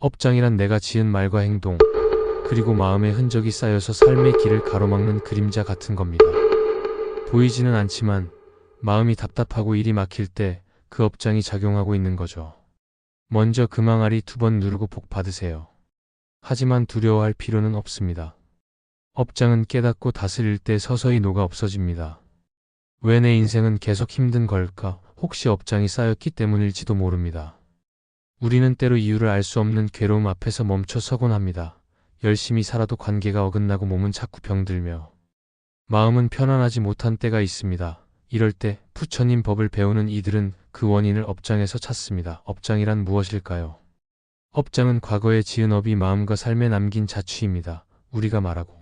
업장이란 내가 지은 말과 행동, 그리고 마음의 흔적이 쌓여서 삶의 길을 가로막는 그림자 같은 겁니다. 보이지는 않지만 마음이 답답하고 일이 막힐 때 그 업장이 작용하고 있는 거죠. 먼저 금항아리 2번 누르고 복 받으세요. 하지만 두려워할 필요는 없습니다. 업장은 깨닫고 다스릴 때 서서히 녹아 없어집니다. 왜 내 인생은 계속 힘든 걸까? 혹시 업장이 쌓였기 때문일지도 모릅니다. 우리는 때로 이유를 알 수 없는 괴로움 앞에서 멈춰 서곤 합니다. 열심히 살아도 관계가 어긋나고 몸은 자꾸 병들며 마음은 편안하지 못한 때가 있습니다. 이럴 때 부처님 법을 배우는 이들은 그 원인을 업장에서 찾습니다. 업장이란 무엇일까요? 업장은 과거에 지은 업이 마음과 삶에 남긴 자취입니다. 우리가 말하고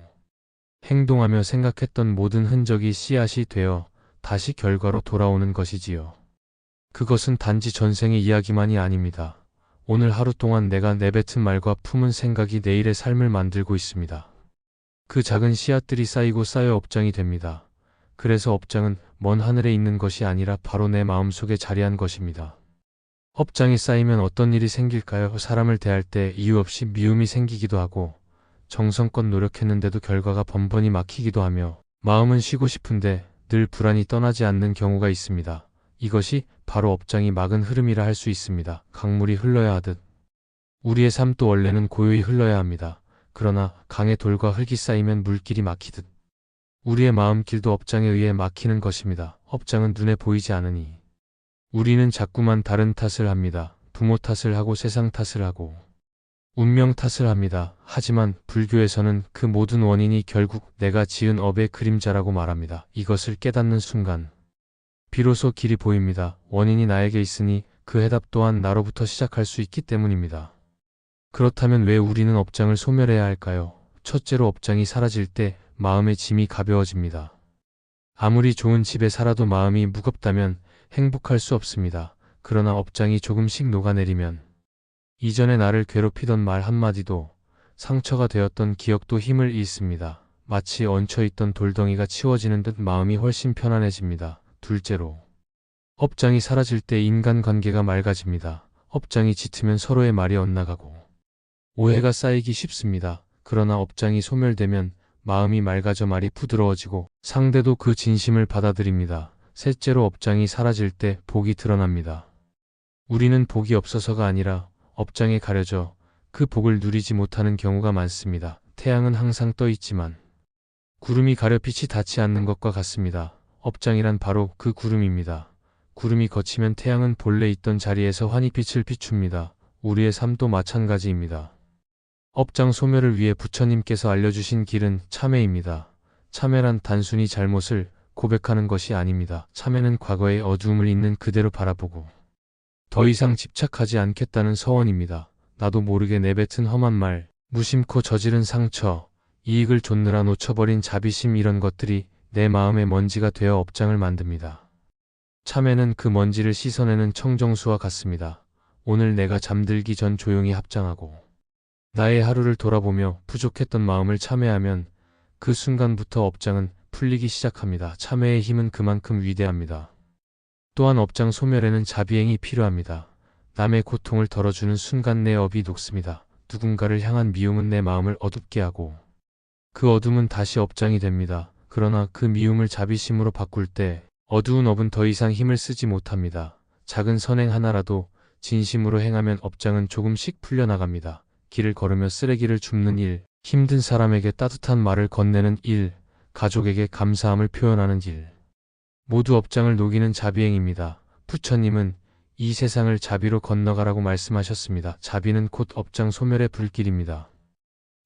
행동하며 생각했던 모든 흔적이 씨앗이 되어 다시 결과로 돌아오는 것이지요. 그것은 단지 전생의 이야기만이 아닙니다. 오늘 하루 동안 내가 내뱉은 말과 품은 생각이 내일의 삶을 만들고 있습니다. 그 작은 씨앗들이 쌓이고 쌓여 업장이 됩니다. 그래서 업장은 먼 하늘에 있는 것이 아니라 바로 내 마음속에 자리한 것입니다. 업장이 쌓이면 어떤 일이 생길까요? 사람을 대할 때 이유 없이 미움이 생기기도 하고 정성껏 노력했는데도 결과가 번번이 막히기도 하며 마음은 쉬고 싶은데 늘 불안이 떠나지 않는 경우가 있습니다. 이것이 바로 업장이 막은 흐름이라 할 수 있습니다. 강물이 흘러야 하듯 우리의 삶도 원래는 고요히 흘러야 합니다. 그러나 강에 돌과 흙이 쌓이면 물길이 막히듯 우리의 마음길도 업장에 의해 막히는 것입니다. 업장은 눈에 보이지 않으니 우리는 자꾸만 다른 탓을 합니다. 부모 탓을 하고 세상 탓을 하고 운명 탓을 합니다. 하지만 불교에서는 그 모든 원인이 결국 내가 지은 업의 그림자라고 말합니다. 이것을 깨닫는 순간 비로소 길이 보입니다. 원인이 나에게 있으니 그 해답 또한 나로부터 시작할 수 있기 때문입니다. 그렇다면 왜 우리는 업장을 소멸해야 할까요? 첫째로 업장이 사라질 때 마음의 짐이 가벼워집니다. 아무리 좋은 집에 살아도 마음이 무겁다면 행복할 수 없습니다. 그러나 업장이 조금씩 녹아내리면 이전에 나를 괴롭히던 말 한마디도 상처가 되었던 기억도 힘을 잃습니다. 마치 얹혀있던 돌덩이가 치워지는 듯 마음이 훨씬 편안해집니다. 둘째로, 업장이 사라질 때 인간관계가 맑아집니다. 업장이 짙으면 서로의 말이 엇나가고 오해가 쌓이기 쉽습니다. 그러나 업장이 소멸되면 마음이 맑아져 말이 부드러워지고 상대도 그 진심을 받아들입니다. 셋째로, 업장이 사라질 때 복이 드러납니다. 우리는 복이 없어서가 아니라 업장에 가려져 그 복을 누리지 못하는 경우가 많습니다. 태양은 항상 떠 있지만 구름이 가려 빛이 닿지 않는 것과 같습니다. 업장이란 바로 그 구름입니다. 구름이 걷히면 태양은 본래 있던 자리에서 환히 빛을 비춥니다. 우리의 삶도 마찬가지입니다. 업장 소멸을 위해 부처님께서 알려주신 길은 참회입니다. 참회란 단순히 잘못을 고백하는 것이 아닙니다. 참회는 과거의 어두움을 있는 그대로 바라보고 더 이상 집착하지 않겠다는 서원입니다. 나도 모르게 내뱉은 험한 말, 무심코 저지른 상처, 이익을 좇느라 놓쳐버린 자비심, 이런 것들이 내 마음의 먼지가 되어 업장을 만듭니다. 참회는 그 먼지를 씻어내는 청정수와 같습니다. 오늘 내가 잠들기 전 조용히 합장하고 나의 하루를 돌아보며 부족했던 마음을 참회하면 그 순간부터 업장은 풀리기 시작합니다. 참회의 힘은 그만큼 위대합니다. 또한 업장 소멸에는 자비행이 필요합니다. 남의 고통을 덜어주는 순간 내 업이 녹습니다. 누군가를 향한 미움은 내 마음을 어둡게 하고 그 어둠은 다시 업장이 됩니다. 그러나 그 미움을 자비심으로 바꿀 때 어두운 업은 더 이상 힘을 쓰지 못합니다. 작은 선행 하나라도 진심으로 행하면 업장은 조금씩 풀려나갑니다. 길을 걸으며 쓰레기를 줍는 일, 힘든 사람에게 따뜻한 말을 건네는 일, 가족에게 감사함을 표현하는 일, 모두 업장을 녹이는 자비행입니다. 부처님은 이 세상을 자비로 건너가라고 말씀하셨습니다. 자비는 곧 업장 소멸의 불길입니다.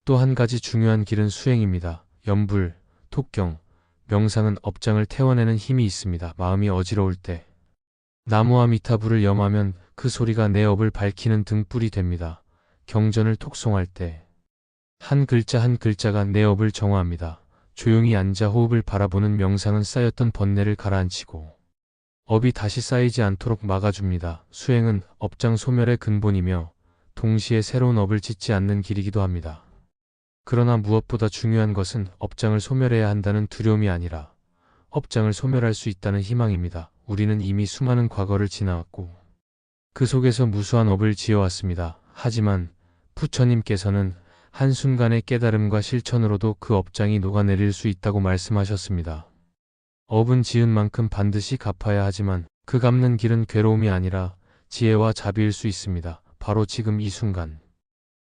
또 한 가지 중요한 길은 수행입니다. 염불, 독경, 명상은 업장을 태워내는 힘이 있습니다. 마음이 어지러울 때 나무와 미타불을 염하면 그 소리가 내 업을 밝히는 등불이 됩니다. 경전을 독송할 때 한 글자 한 글자가 내 업을 정화합니다. 조용히 앉아 호흡을 바라보는 명상은 쌓였던 번뇌를 가라앉히고 업이 다시 쌓이지 않도록 막아줍니다. 수행은 업장 소멸의 근본이며 동시에 새로운 업을 짓지 않는 길이기도 합니다. 그러나 무엇보다 중요한 것은 업장을 소멸해야 한다는 두려움이 아니라 업장을 소멸할 수 있다는 희망입니다. 우리는 이미 수많은 과거를 지나왔고 그 속에서 무수한 업을 지어왔습니다. 하지만 부처님께서는 한순간의 깨달음과 실천으로도 그 업장이 녹아내릴 수 있다고 말씀하셨습니다. 업은 지은 만큼 반드시 갚아야 하지만 그 갚는 길은 괴로움이 아니라 지혜와 자비일 수 있습니다. 바로 지금 이 순간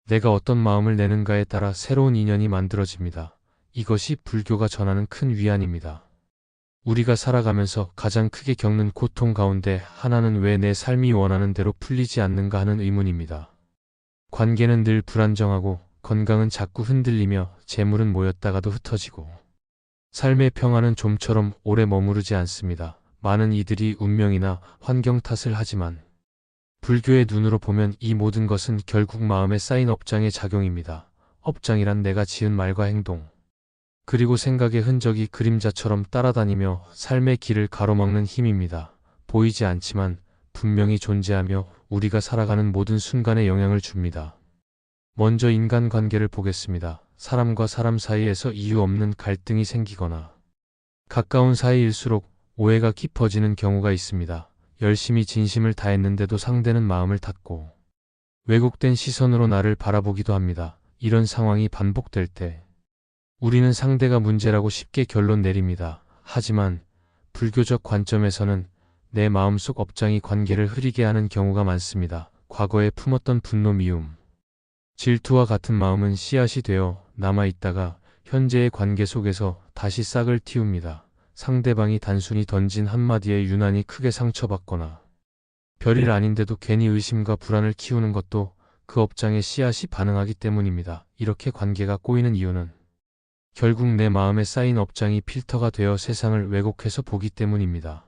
내가 어떤 마음을 내는가에 따라 새로운 인연이 만들어집니다. 이것이 불교가 전하는 큰 위안입니다. 우리가 살아가면서 가장 크게 겪는 고통 가운데 하나는 왜 내 삶이 원하는 대로 풀리지 않는가 하는 의문입니다. 관계는 늘 불안정하고 건강은 자꾸 흔들리며 재물은 모였다가도 흩어지고 삶의 평화는 좀처럼 오래 머무르지 않습니다. 많은 이들이 운명이나 환경 탓을 하지만 불교의 눈으로 보면 이 모든 것은 결국 마음에 쌓인 업장의 작용입니다. 업장이란 내가 지은 말과 행동, 그리고 생각의 흔적이 그림자처럼 따라다니며 삶의 길을 가로막는 힘입니다. 보이지 않지만 분명히 존재하며 우리가 살아가는 모든 순간에 영향을 줍니다. 먼저 인간관계를 보겠습니다. 사람과 사람 사이에서 이유 없는 갈등이 생기거나 가까운 사이일수록 오해가 깊어지는 경우가 있습니다. 열심히 진심을 다했는데도 상대는 마음을 닫고 왜곡된 시선으로 나를 바라보기도 합니다. 이런 상황이 반복될 때 우리는 상대가 문제라고 쉽게 결론 내립니다. 하지만 불교적 관점에서는 내 마음속 업장이 관계를 흐리게 하는 경우가 많습니다. 과거에 품었던 분노, 미움, 질투와 같은 마음은 씨앗이 되어 남아있다가 현재의 관계 속에서 다시 싹을 틔웁니다. 상대방이 단순히 던진 한마디에 유난히 크게 상처받거나 별일 아닌데도 괜히 의심과 불안을 키우는 것도 그 업장의 씨앗이 반응하기 때문입니다. 이렇게 관계가 꼬이는 이유는 결국 내 마음에 쌓인 업장이 필터가 되어 세상을 왜곡해서 보기 때문입니다.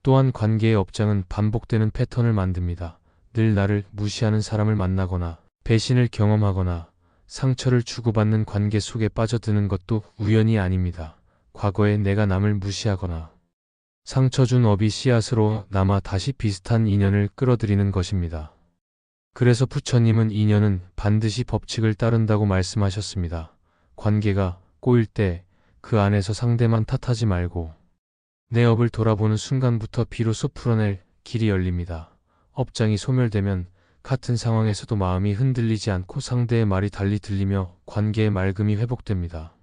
또한 관계의 업장은 반복되는 패턴을 만듭니다. 늘 나를 무시하는 사람을 만나거나 배신을 경험하거나 상처를 주고받는 관계 속에 빠져드는 것도 우연이 아닙니다. 과거에 내가 남을 무시하거나 상처 준 업이 씨앗으로 남아 다시 비슷한 인연을 끌어들이는 것입니다. 그래서 부처님은 인연은 반드시 법칙을 따른다고 말씀하셨습니다. 관계가 꼬일 때 그 안에서 상대만 탓하지 말고 내 업을 돌아보는 순간부터 비로소 풀어낼 길이 열립니다. 업장이 소멸되면 같은 상황에서도 마음이 흔들리지 않고 상대의 말이 달리 들리며 관계의 맑음이 회복됩니다.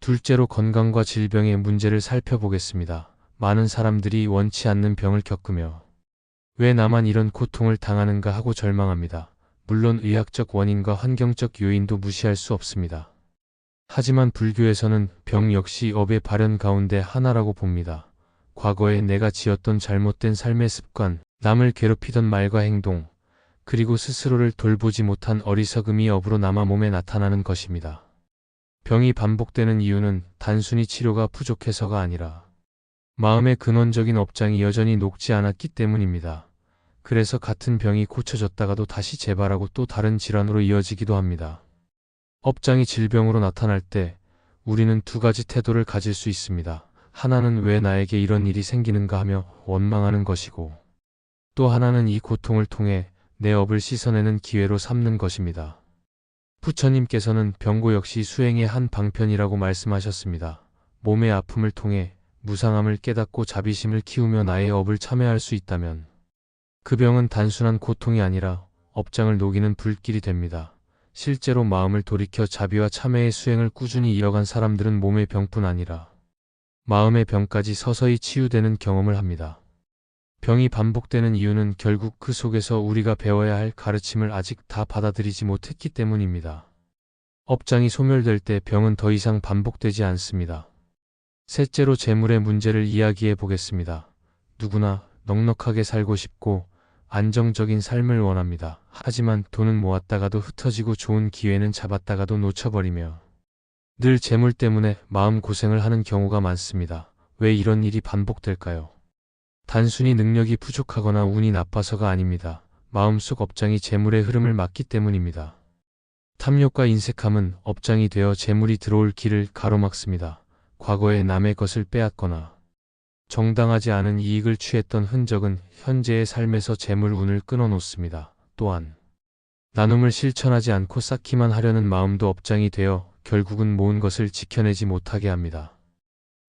둘째로 건강과 질병의 문제를 살펴보겠습니다. 많은 사람들이 원치 않는 병을 겪으며 왜 나만 이런 고통을 당하는가 하고 절망합니다. 물론 의학적 원인과 환경적 요인도 무시할 수 없습니다. 하지만 불교에서는 병 역시 업의 발현 가운데 하나라고 봅니다. 과거에 내가 지었던 잘못된 삶의 습관, 남을 괴롭히던 말과 행동, 그리고 스스로를 돌보지 못한 어리석음이 업으로 남아 몸에 나타나는 것입니다. 병이 반복되는 이유는 단순히 치료가 부족해서가 아니라 마음의 근원적인 업장이 여전히 녹지 않았기 때문입니다. 그래서 같은 병이 고쳐졌다가도 다시 재발하고 또 다른 질환으로 이어지기도 합니다. 업장이 질병으로 나타날 때 우리는 두 가지 태도를 가질 수 있습니다. 하나는 왜 나에게 이런 일이 생기는가 하며 원망하는 것이고, 또 하나는 이 고통을 통해 내 업을 씻어내는 기회로 삼는 것입니다. 부처님께서는 병고 역시 수행의 한 방편이라고 말씀하셨습니다. 몸의 아픔을 통해 무상함을 깨닫고 자비심을 키우며 나의 업을 참여할 수 있다면 그 병은 단순한 고통이 아니라 업장을 녹이는 불길이 됩니다. 실제로 마음을 돌이켜 자비와 참회의 수행을 꾸준히 이어간 사람들은 몸의 병뿐 아니라 마음의 병까지 서서히 치유되는 경험을 합니다. 병이 반복되는 이유는 결국 그 속에서 우리가 배워야 할 가르침을 아직 다 받아들이지 못했기 때문입니다. 업장이 소멸될 때 병은 더 이상 반복되지 않습니다. 셋째로 재물의 문제를 이야기해 보겠습니다. 누구나 넉넉하게 살고 싶고 안정적인 삶을 원합니다. 하지만 돈은 모았다가도 흩어지고 좋은 기회는 잡았다가도 놓쳐버리며 늘 재물 때문에 마음고생을 하는 경우가 많습니다. 왜 이런 일이 반복될까요? 단순히 능력이 부족하거나 운이 나빠서가 아닙니다. 마음속 업장이 재물의 흐름을 막기 때문입니다. 탐욕과 인색함은 업장이 되어 재물이 들어올 길을 가로막습니다. 과거에 남의 것을 빼앗거나 정당하지 않은 이익을 취했던 흔적은 현재의 삶에서 재물 운을 끊어놓습니다. 또한 나눔을 실천하지 않고 쌓기만 하려는 마음도 업장이 되어 결국은 모은 것을 지켜내지 못하게 합니다.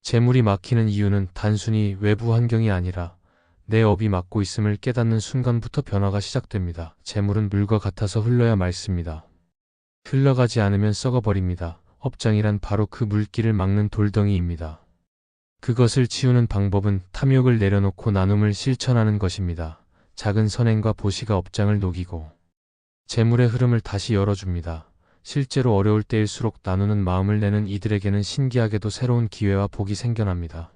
재물이 막히는 이유는 단순히 외부 환경이 아니라 내 업이 막고 있음을 깨닫는 순간부터 변화가 시작됩니다. 재물은 물과 같아서 흘러야 맑습니다. 흘러가지 않으면 썩어버립니다. 업장이란 바로 그 물길을 막는 돌덩이입니다. 그것을 치우는 방법은 탐욕을 내려놓고 나눔을 실천하는 것입니다. 작은 선행과 보시가 업장을 녹이고 재물의 흐름을 다시 열어줍니다. 실제로 어려울 때일수록 나누는 마음을 내는 이들에게는 신기하게도 새로운 기회와 복이 생겨납니다.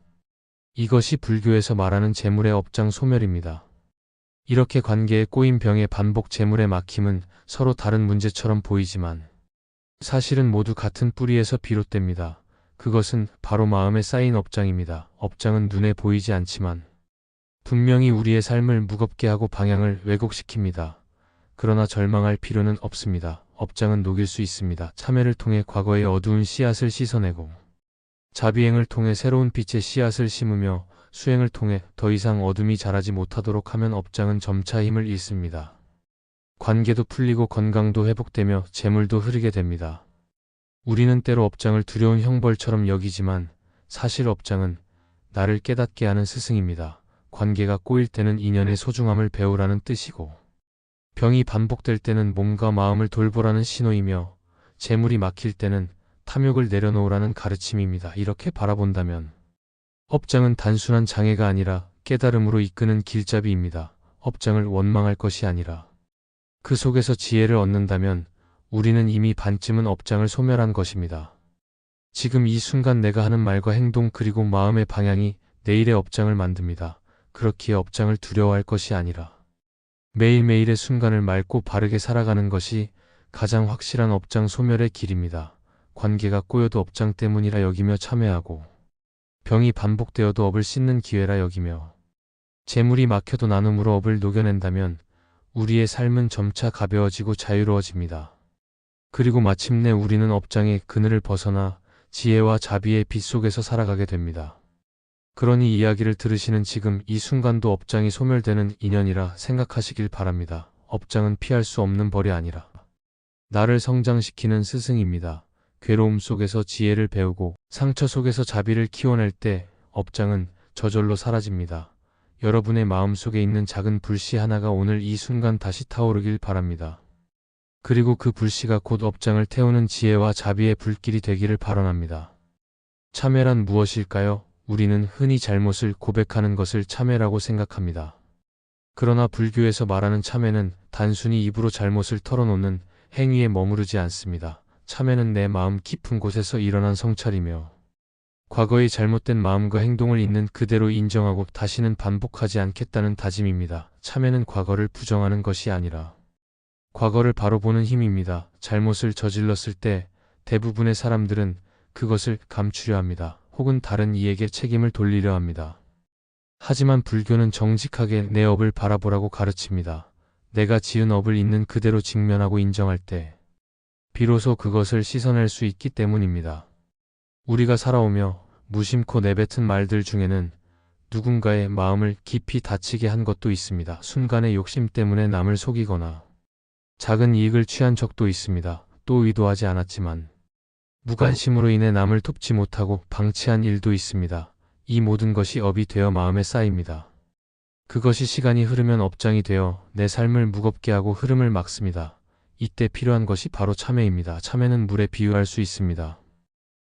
이것이 불교에서 말하는 재물의 업장 소멸입니다. 이렇게 관계에 꼬인 병의 반복 재물의 막힘은 서로 다른 문제처럼 보이지만 사실은 모두 같은 뿌리에서 비롯됩니다. 그것은 바로 마음에 쌓인 업장입니다. 업장은 눈에 보이지 않지만 분명히 우리의 삶을 무겁게 하고 방향을 왜곡시킵니다. 그러나 절망할 필요는 없습니다. 업장은 녹일 수 있습니다. 참회를 통해 과거의 어두운 씨앗을 씻어내고 자비행을 통해 새로운 빛의 씨앗을 심으며 수행을 통해 더 이상 어둠이 자라지 못하도록 하면 업장은 점차 힘을 잃습니다. 관계도 풀리고 건강도 회복되며 재물도 흐르게 됩니다. 우리는 때로 업장을 두려운 형벌처럼 여기지만 사실 업장은 나를 깨닫게 하는 스승입니다. 관계가 꼬일 때는 인연의 소중함을 배우라는 뜻이고 병이 반복될 때는 몸과 마음을 돌보라는 신호이며 재물이 막힐 때는 탐욕을 내려놓으라는 가르침입니다. 이렇게 바라본다면 업장은 단순한 장애가 아니라 깨달음으로 이끄는 길잡이입니다. 업장을 원망할 것이 아니라 그 속에서 지혜를 얻는다면 우리는 이미 반쯤은 업장을 소멸한 것입니다. 지금 이 순간 내가 하는 말과 행동 그리고 마음의 방향이 내일의 업장을 만듭니다. 그렇기에 업장을 두려워할 것이 아니라 매일매일의 순간을 맑고 바르게 살아가는 것이 가장 확실한 업장 소멸의 길입니다. 관계가 꼬여도 업장 때문이라 여기며 참회하고 병이 반복되어도 업을 씻는 기회라 여기며 재물이 막혀도 나눔으로 업을 녹여낸다면 우리의 삶은 점차 가벼워지고 자유로워집니다. 그리고 마침내 우리는 업장의 그늘을 벗어나 지혜와 자비의 빛 속에서 살아가게 됩니다. 그러니 이야기를 들으시는 지금 이 순간도 업장이 소멸되는 인연이라 생각하시길 바랍니다. 업장은 피할 수 없는 벌이 아니라 나를 성장시키는 스승입니다. 괴로움 속에서 지혜를 배우고 상처 속에서 자비를 키워낼 때 업장은 저절로 사라집니다. 여러분의 마음속에 있는 작은 불씨 하나가 오늘 이 순간 다시 타오르길 바랍니다. 그리고 그 불씨가 곧 업장을 태우는 지혜와 자비의 불길이 되기를 발언합니다. 참회란 무엇일까요? 우리는 흔히 잘못을 고백하는 것을 참회라고 생각합니다. 그러나 불교에서 말하는 참회는 단순히 입으로 잘못을 털어놓는 행위에 머무르지 않습니다. 참회는 내 마음 깊은 곳에서 일어난 성찰이며 과거의 잘못된 마음과 행동을 있는 그대로 인정하고 다시는 반복하지 않겠다는 다짐입니다. 참회는 과거를 부정하는 것이 아니라 과거를 바로 보는 힘입니다. 잘못을 저질렀을 때 대부분의 사람들은 그것을 감추려 합니다. 혹은 다른 이에게 책임을 돌리려 합니다. 하지만 불교는 정직하게 내 업을 바라보라고 가르칩니다. 내가 지은 업을 있는 그대로 직면하고 인정할 때 비로소 그것을 씻어낼 수 있기 때문입니다. 우리가 살아오며 무심코 내뱉은 말들 중에는 누군가의 마음을 깊이 다치게 한 것도 있습니다. 순간의 욕심 때문에 남을 속이거나 작은 이익을 취한 적도 있습니다. 또 의도하지 않았지만 무관심으로 인해 남을 돕지 못하고 방치한 일도 있습니다. 이 모든 것이 업이 되어 마음에 쌓입니다. 그것이 시간이 흐르면 업장이 되어 내 삶을 무겁게 하고 흐름을 막습니다. 이때 필요한 것이 바로 참회입니다. 참회는 물에 비유할 수 있습니다.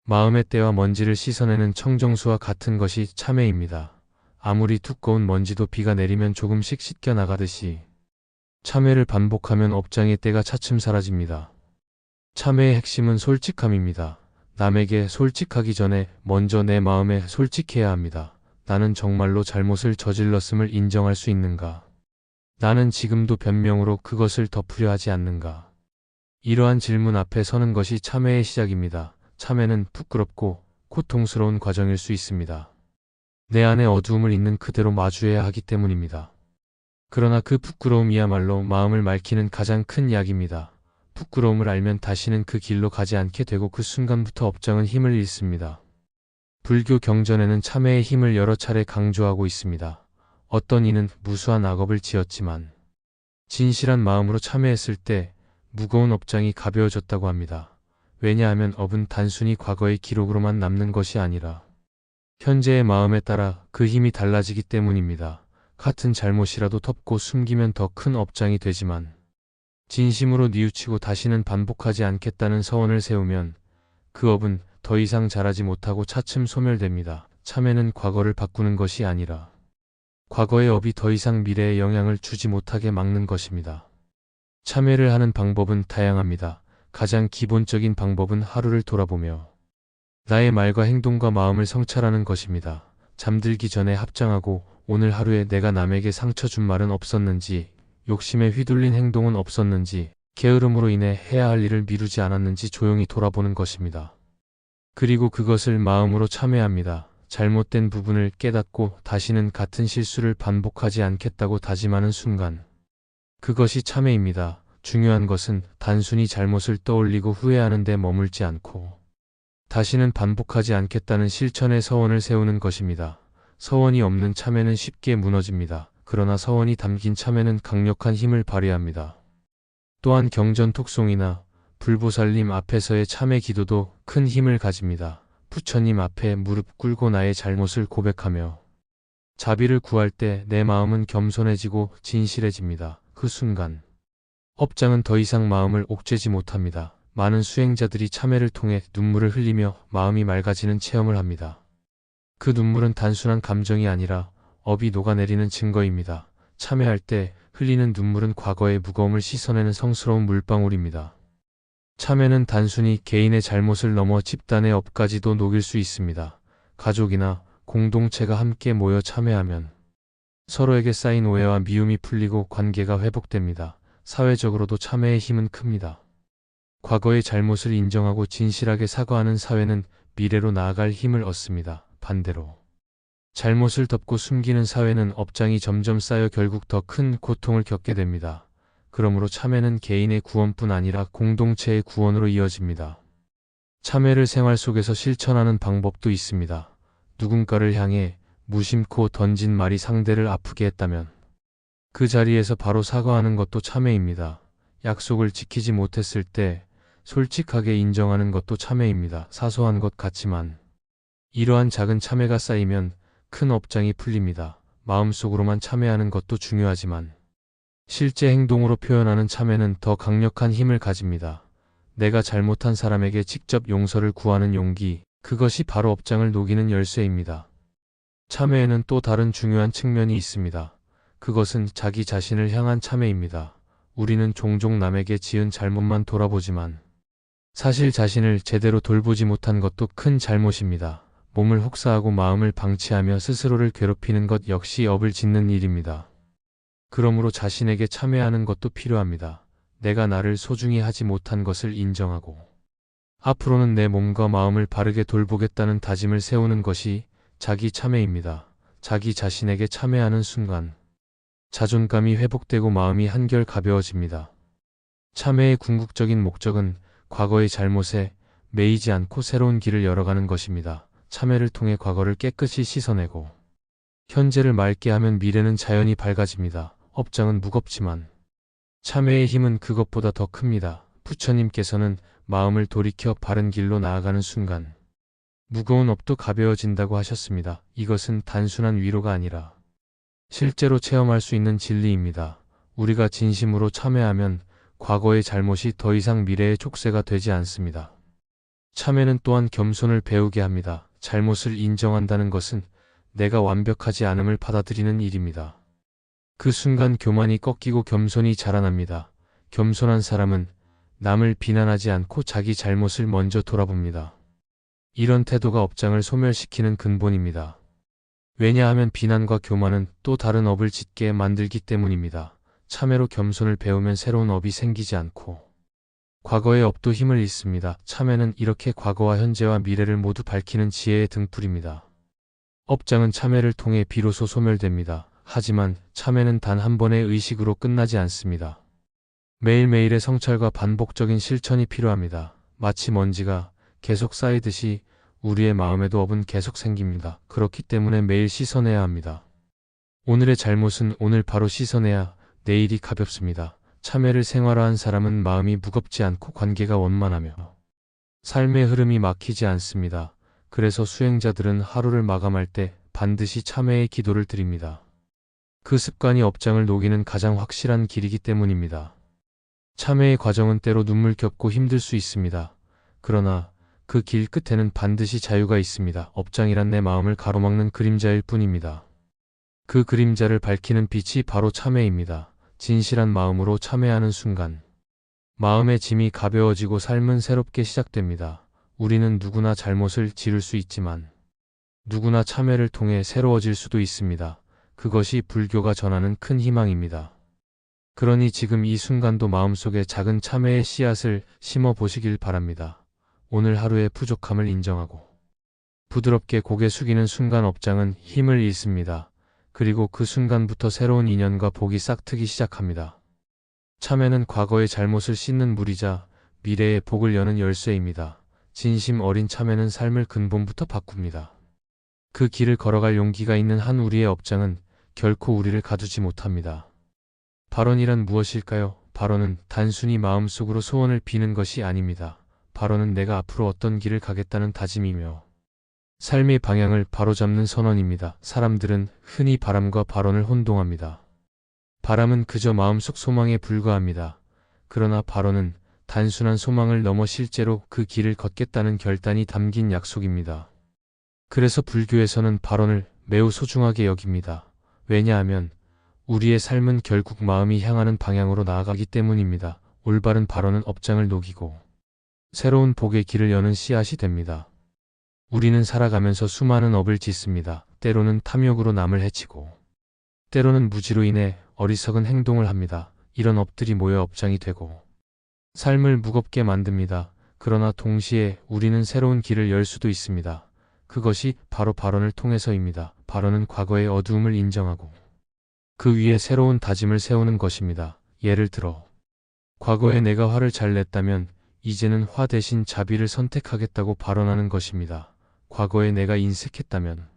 마음의 때와 먼지를 씻어내는 청정수와 같은 것이 참회입니다. 아무리 두꺼운 먼지도 비가 내리면 조금씩 씻겨 나가듯이 참회를 반복하면 업장의 때가 차츰 사라집니다. 참회의 핵심은 솔직함입니다. 남에게 솔직하기 전에 먼저 내 마음에 솔직해야 합니다. 나는 정말로 잘못을 저질렀음을 인정할 수 있는가? 나는 지금도 변명으로 그것을 덮으려 하지 않는가? 이러한 질문 앞에 서는 것이 참회의 시작입니다. 참회는 부끄럽고 고통스러운 과정일 수 있습니다. 내 안에 어두움을 있는 그대로 마주해야 하기 때문입니다. 그러나 그 부끄러움이야말로 마음을 맑히는 가장 큰 약입니다. 부끄러움을 알면 다시는 그 길로 가지 않게 되고 그 순간부터 업장은 힘을 잃습니다. 불교 경전에는 참회의 힘을 여러 차례 강조하고 있습니다. 어떤 이는 무수한 악업을 지었지만 진실한 마음으로 참회했을 때 무거운 업장이 가벼워졌다고 합니다. 왜냐하면 업은 단순히 과거의 기록으로만 남는 것이 아니라 현재의 마음에 따라 그 힘이 달라지기 때문입니다. 같은 잘못이라도 덮고 숨기면 더 큰 업장이 되지만 진심으로 뉘우치고 다시는 반복하지 않겠다는 서원을 세우면 그 업은 더 이상 자라지 못하고 차츰 소멸됩니다. 참회는 과거를 바꾸는 것이 아니라 과거의 업이 더 이상 미래에 영향을 주지 못하게 막는 것입니다. 참회를 하는 방법은 다양합니다. 가장 기본적인 방법은 하루를 돌아보며 나의 말과 행동과 마음을 성찰하는 것입니다. 잠들기 전에 합장하고 오늘 하루에 내가 남에게 상처 준 말은 없었는지, 욕심에 휘둘린 행동은 없었는지, 게으름으로 인해 해야 할 일을 미루지 않았는지 조용히 돌아보는 것입니다. 그리고 그것을 마음으로 참회합니다. 잘못된 부분을 깨닫고 다시는 같은 실수를 반복하지 않겠다고 다짐하는 순간 그것이 참회입니다. 중요한 것은 단순히 잘못을 떠올리고 후회하는 데 머물지 않고 다시는 반복하지 않겠다는 실천의 서원을 세우는 것입니다. 서원이 없는 참회는 쉽게 무너집니다. 그러나 서원이 담긴 참회는 강력한 힘을 발휘합니다. 또한 경전톡송이나 불보살님 앞에서의 참회 기도도 큰 힘을 가집니다. 부처님 앞에 무릎 꿇고 나의 잘못을 고백하며 자비를 구할 때 내 마음은 겸손해지고 진실해집니다. 그 순간 업장은 더 이상 마음을 옥죄지 못합니다. 많은 수행자들이 참회를 통해 눈물을 흘리며 마음이 맑아지는 체험을 합니다. 그 눈물은 단순한 감정이 아니라 업이 녹아내리는 증거입니다. 참회할 때 흘리는 눈물은 과거의 무거움을 씻어내는 성스러운 물방울입니다. 참회는 단순히 개인의 잘못을 넘어 집단의 업까지도 녹일 수 있습니다. 가족이나 공동체가 함께 모여 참회하면 서로에게 쌓인 오해와 미움이 풀리고 관계가 회복됩니다. 사회적으로도 참회의 힘은 큽니다. 과거의 잘못을 인정하고 진실하게 사과하는 사회는 미래로 나아갈 힘을 얻습니다. 반대로 잘못을 덮고 숨기는 사회는 업장이 점점 쌓여 결국 더 큰 고통을 겪게 됩니다. 그러므로 참회는 개인의 구원뿐 아니라 공동체의 구원으로 이어집니다. 참회를 생활 속에서 실천하는 방법도 있습니다. 누군가를 향해 무심코 던진 말이 상대를 아프게 했다면 그 자리에서 바로 사과하는 것도 참회입니다. 약속을 지키지 못했을 때 솔직하게 인정하는 것도 참회입니다. 사소한 것 같지만 이러한 작은 참회가 쌓이면 큰 업장이 풀립니다. 마음속으로만 참회하는 것도 중요하지만 실제 행동으로 표현하는 참회는 더 강력한 힘을 가집니다. 내가 잘못한 사람에게 직접 용서를 구하는 용기, 그것이 바로 업장을 녹이는 열쇠입니다. 참회에는 또 다른 중요한 측면이 있습니다. 그것은 자기 자신을 향한 참회입니다. 우리는 종종 남에게 지은 잘못만 돌아보지만 사실 자신을 제대로 돌보지 못한 것도 큰 잘못입니다. 몸을 혹사하고 마음을 방치하며 스스로를 괴롭히는 것 역시 업을 짓는 일입니다. 그러므로 자신에게 참회하는 것도 필요합니다. 내가 나를 소중히 하지 못한 것을 인정하고 앞으로는 내 몸과 마음을 바르게 돌보겠다는 다짐을 세우는 것이 자기 참회입니다. 자기 자신에게 참회하는 순간 자존감이 회복되고 마음이 한결 가벼워집니다. 참회의 궁극적인 목적은 과거의 잘못에 매이지 않고 새로운 길을 열어가는 것입니다. 참회를 통해 과거를 깨끗이 씻어내고 현재를 맑게 하면 미래는 자연히 밝아집니다. 업장은 무겁지만 참회의 힘은 그것보다 더 큽니다. 부처님께서는 마음을 돌이켜 바른 길로 나아가는 순간 무거운 업도 가벼워진다고 하셨습니다. 이것은 단순한 위로가 아니라 실제로 체험할 수 있는 진리입니다. 우리가 진심으로 참회하면 과거의 잘못이 더 이상 미래의 족쇄가 되지 않습니다. 참회는 또한 겸손을 배우게 합니다. 잘못을 인정한다는 것은 내가 완벽하지 않음을 받아들이는 일입니다. 그 순간 교만이 꺾이고 겸손이 자라납니다. 겸손한 사람은 남을 비난하지 않고 자기 잘못을 먼저 돌아봅니다. 이런 태도가 업장을 소멸시키는 근본입니다. 왜냐하면 비난과 교만은 또 다른 업을 짓게 만들기 때문입니다. 참회로 겸손을 배우면 새로운 업이 생기지 않고 과거의 업도 힘을 잃습니다. 참회는 이렇게 과거와 현재와 미래를 모두 밝히는 지혜의 등불입니다. 업장은 참회를 통해 비로소 소멸됩니다. 하지만 참회는 단 한 번의 의식으로 끝나지 않습니다. 매일매일의 성찰과 반복적인 실천이 필요합니다. 마치 먼지가 계속 쌓이듯이 우리의 마음에도 업은 계속 생깁니다. 그렇기 때문에 매일 씻어내야 합니다. 오늘의 잘못은 오늘 바로 씻어내야 내일이 가볍습니다. 참회를 생활화한 사람은 마음이 무겁지 않고 관계가 원만하며 삶의 흐름이 막히지 않습니다. 그래서 수행자들은 하루를 마감할 때 반드시 참회의 기도를 드립니다. 그 습관이 업장을 녹이는 가장 확실한 길이기 때문입니다. 참회의 과정은 때로 눈물겹고 힘들 수 있습니다. 그러나 그 길 끝에는 반드시 자유가 있습니다. 업장이란 내 마음을 가로막는 그림자일 뿐입니다. 그 그림자를 밝히는 빛이 바로 참회입니다. 진실한 마음으로 참회하는 순간 마음의 짐이 가벼워지고 삶은 새롭게 시작됩니다. 우리는 누구나 잘못을 지을 수 있지만 누구나 참회를 통해 새로워질 수도 있습니다. 그것이 불교가 전하는 큰 희망입니다. 그러니 지금 이 순간도 마음속에 작은 참회의 씨앗을 심어 보시길 바랍니다. 오늘 하루의 부족함을 인정하고 부드럽게 고개 숙이는 순간 업장은 힘을 잃습니다. 그리고 그 순간부터 새로운 인연과 복이 싹트기 시작합니다. 참회는 과거의 잘못을 씻는 물이자 미래의 복을 여는 열쇠입니다. 진심 어린 참회는 삶을 근본부터 바꿉니다. 그 길을 걸어갈 용기가 있는 한 우리의 업장은 결코 우리를 가두지 못합니다. 발언이란 무엇일까요? 발언은 단순히 마음속으로 소원을 비는 것이 아닙니다. 발언은 내가 앞으로 어떤 길을 가겠다는 다짐이며 삶의 방향을 바로잡는 선언입니다. 사람들은 흔히 바람과 발언을 혼동합니다. 바람은 그저 마음속 소망에 불과합니다. 그러나 발언은 단순한 소망을 넘어 실제로 그 길을 걷겠다는 결단이 담긴 약속입니다. 그래서 불교에서는 발언을 매우 소중하게 여깁니다. 왜냐하면 우리의 삶은 결국 마음이 향하는 방향으로 나아가기 때문입니다. 올바른 발언은 업장을 녹이고 새로운 복의 길을 여는 씨앗이 됩니다. 우리는 살아가면서 수많은 업을 짓습니다. 때로는 탐욕으로 남을 해치고 때로는 무지로 인해 어리석은 행동을 합니다. 이런 업들이 모여 업장이 되고 삶을 무겁게 만듭니다. 그러나 동시에 우리는 새로운 길을 열 수도 있습니다. 그것이 바로 발언을 통해서입니다. 발언은 과거의 어두움을 인정하고 그 위에 새로운 다짐을 세우는 것입니다. 예를 들어 과거에 내가 화를 잘 냈다면 이제는 화 대신 자비를 선택하겠다고 발언하는 것입니다. 과거에 내가 인색했다면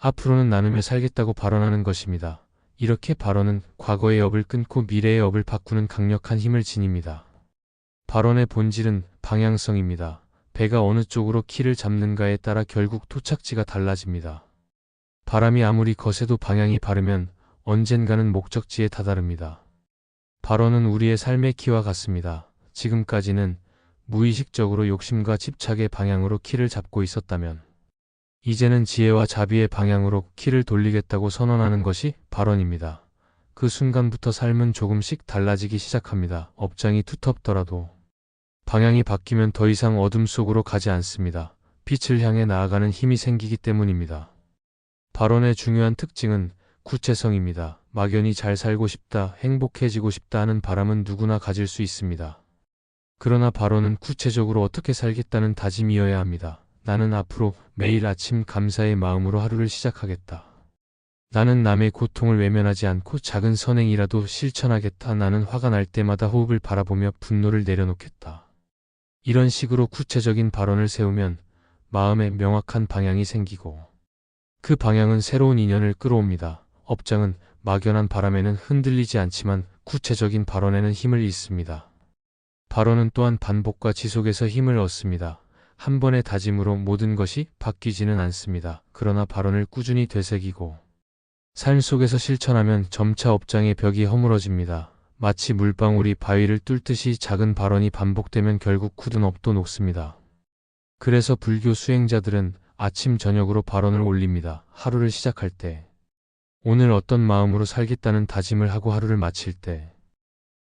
앞으로는 나누며 살겠다고 발언하는 것입니다. 이렇게 발언은 과거의 업을 끊고 미래의 업을 바꾸는 강력한 힘을 지닙니다. 발언의 본질은 방향성입니다. 배가 어느 쪽으로 키를 잡는가에 따라 결국 토착지가 달라집니다. 바람이 아무리 거세도 방향이 바르면 언젠가는 목적지에 다다릅니다. 발언은 우리의 삶의 키와 같습니다. 지금까지는 무의식적으로 욕심과 집착의 방향으로 키를 잡고 있었다면 이제는 지혜와 자비의 방향으로 키를 돌리겠다고 선언하는 것이 발언입니다. 그 순간부터 삶은 조금씩 달라지기 시작합니다. 업장이 두텁더라도 방향이 바뀌면 더 이상 어둠 속으로 가지 않습니다. 빛을 향해 나아가는 힘이 생기기 때문입니다. 발언의 중요한 특징은 구체성입니다. 막연히 잘 살고 싶다, 행복해지고 싶다 하는 바람은 누구나 가질 수 있습니다. 그러나 발언은 구체적으로 어떻게 살겠다는 다짐이어야 합니다. 나는 앞으로 매일 아침 감사의 마음으로 하루를 시작하겠다. 나는 남의 고통을 외면하지 않고 작은 선행이라도 실천하겠다. 나는 화가 날 때마다 호흡을 바라보며 분노를 내려놓겠다. 이런 식으로 구체적인 발언을 세우면 마음에 명확한 방향이 생기고 그 방향은 새로운 인연을 끌어옵니다. 업장은 막연한 바람에는 흔들리지 않지만 구체적인 발언에는 힘을 잃습니다. 발언은 또한 반복과 지속에서 힘을 얻습니다. 한 번의 다짐으로 모든 것이 바뀌지는 않습니다. 그러나 발언을 꾸준히 되새기고 삶 속에서 실천하면 점차 업장의 벽이 허물어집니다. 마치 물방울이 바위를 뚫듯이 작은 발언이 반복되면 결국 굳은 업도 녹습니다. 그래서 불교 수행자들은 아침 저녁으로 발언을 올립니다. 하루를 시작할 때, 오늘 어떤 마음으로 살겠다는 다짐을 하고 하루를 마칠 때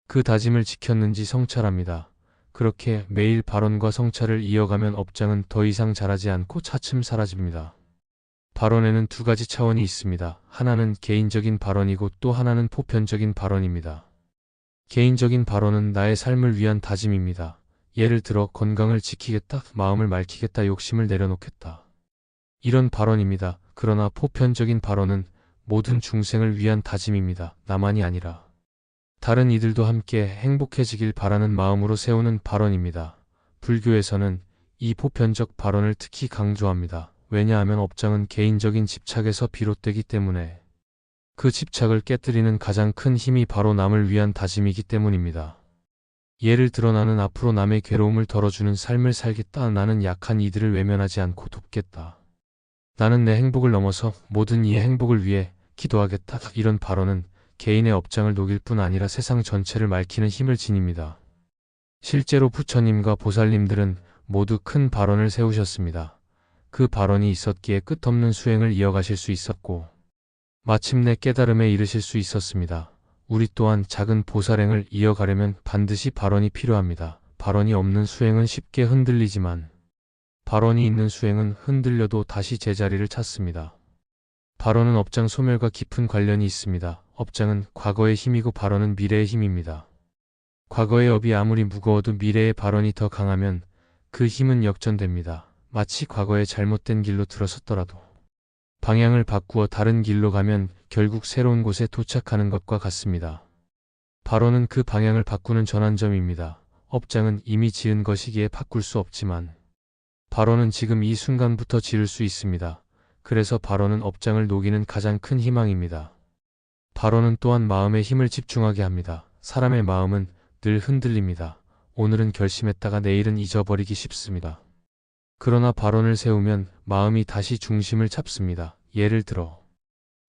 그 다짐을 지켰는지 성찰합니다. 그렇게 매일 발언과 성찰을 이어가면 업장은 더 이상 자라지 않고 차츰 사라집니다. 발언에는 두 가지 차원이 있습니다. 하나는 개인적인 발언이고 또 하나는 보편적인 발언입니다. 개인적인 발언은 나의 삶을 위한 다짐입니다. 예를 들어 건강을 지키겠다, 마음을 맑히겠다, 욕심을 내려놓겠다. 이런 발언입니다. 그러나 보편적인 발언은 모든 중생을 위한 다짐입니다. 나만이 아니라 다른 이들도 함께 행복해지길 바라는 마음으로 세우는 발언입니다. 불교에서는 이 보편적 발언을 특히 강조합니다. 왜냐하면 업장은 개인적인 집착에서 비롯되기 때문에 그 집착을 깨뜨리는 가장 큰 힘이 바로 남을 위한 다짐이기 때문입니다. 예를 들어 나는 앞으로 남의 괴로움을 덜어주는 삶을 살겠다. 나는 약한 이들을 외면하지 않고 돕겠다. 나는 내 행복을 넘어서 모든 이의 행복을 위해 기도하겠다. 이런 발언은 개인의 업장을 녹일 뿐 아니라 세상 전체를 맑히는 힘을 지닙니다. 실제로 부처님과 보살님들은 모두 큰 발언을 세우셨습니다. 그 발언이 있었기에 끝없는 수행을 이어가실 수 있었고 마침내 깨달음에 이르실 수 있었습니다. 우리 또한 작은 보살행을 이어가려면 반드시 발언이 필요합니다. 발언이 없는 수행은 쉽게 흔들리지만 발언이 있는 수행은 흔들려도 다시 제자리를 찾습니다. 발언은 업장 소멸과 깊은 관련이 있습니다. 업장은 과거의 힘이고 발언은 미래의 힘입니다. 과거의 업이 아무리 무거워도 미래의 발언이 더 강하면 그 힘은 역전됩니다. 마치 과거에 잘못된 길로 들어섰더라도 방향을 바꾸어 다른 길로 가면 결국 새로운 곳에 도착하는 것과 같습니다. 발언은 그 방향을 바꾸는 전환점입니다. 업장은 이미 지은 것이기에 바꿀 수 없지만 발언은 지금 이 순간부터 지을 수 있습니다. 그래서 발언은 업장을 녹이는 가장 큰 희망입니다. 발언은 또한 마음의 힘을 집중하게 합니다. 사람의 마음은 늘 흔들립니다. 오늘은 결심했다가 내일은 잊어버리기 쉽습니다. 그러나 발언을 세우면 마음이 다시 중심을 잡습니다. 예를 들어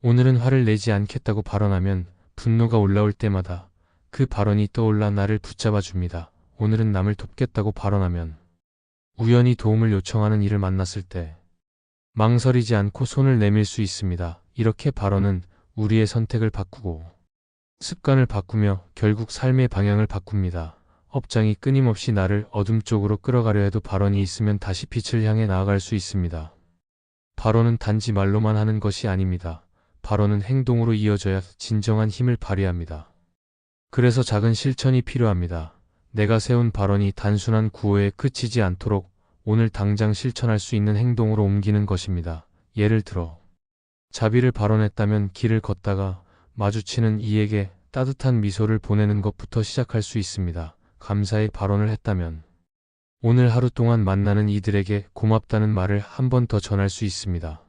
오늘은 화를 내지 않겠다고 발언하면 분노가 올라올 때마다 그 발언이 떠올라 나를 붙잡아 줍니다. 오늘은 남을 돕겠다고 발언하면 우연히 도움을 요청하는 이를 만났을 때 망설이지 않고 손을 내밀 수 있습니다. 이렇게 발언은 우리의 선택을 바꾸고 습관을 바꾸며 결국 삶의 방향을 바꿉니다. 업장이 끊임없이 나를 어둠 쪽으로 끌어가려 해도 발언이 있으면 다시 빛을 향해 나아갈 수 있습니다. 발언은 단지 말로만 하는 것이 아닙니다. 발언은 행동으로 이어져야 진정한 힘을 발휘합니다. 그래서 작은 실천이 필요합니다. 내가 세운 발언이 단순한 구호에 그치지 않도록 오늘 당장 실천할 수 있는 행동으로 옮기는 것입니다. 예를 들어 자비를 발언했다면 길을 걷다가 마주치는 이에게 따뜻한 미소를 보내는 것부터 시작할 수 있습니다. 감사의 발언을 했다면 오늘 하루 동안 만나는 이들에게 고맙다는 말을 한 번 더 전할 수 있습니다.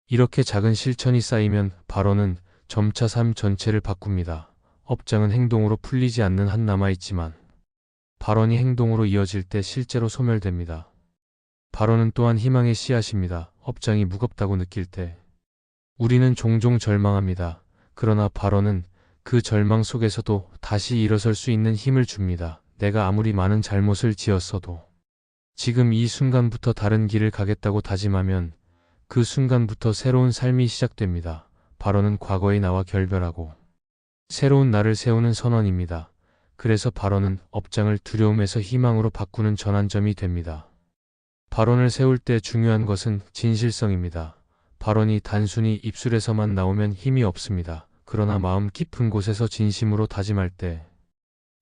이렇게 작은 실천이 쌓이면 발언은 점차 삶 전체를 바꿉니다. 업장은 행동으로 풀리지 않는 한 남아있지만 발언이 행동으로 이어질 때 실제로 소멸됩니다. 발언은 또한 희망의 씨앗입니다. 업장이 무겁다고 느낄 때 우리는 종종 절망합니다. 그러나 발언은 그 절망 속에서도 다시 일어설 수 있는 힘을 줍니다. 내가 아무리 많은 잘못을 지었어도 지금 이 순간부터 다른 길을 가겠다고 다짐하면 그 순간부터 새로운 삶이 시작됩니다. 발언은 과거의 나와 결별하고 새로운 나를 세우는 선언입니다. 그래서 발언은 업장을 두려움에서 희망으로 바꾸는 전환점이 됩니다. 발언을 세울 때 중요한 것은 진실성입니다. 발언이 단순히 입술에서만 나오면 힘이 없습니다. 그러나 마음 깊은 곳에서 진심으로 다짐할 때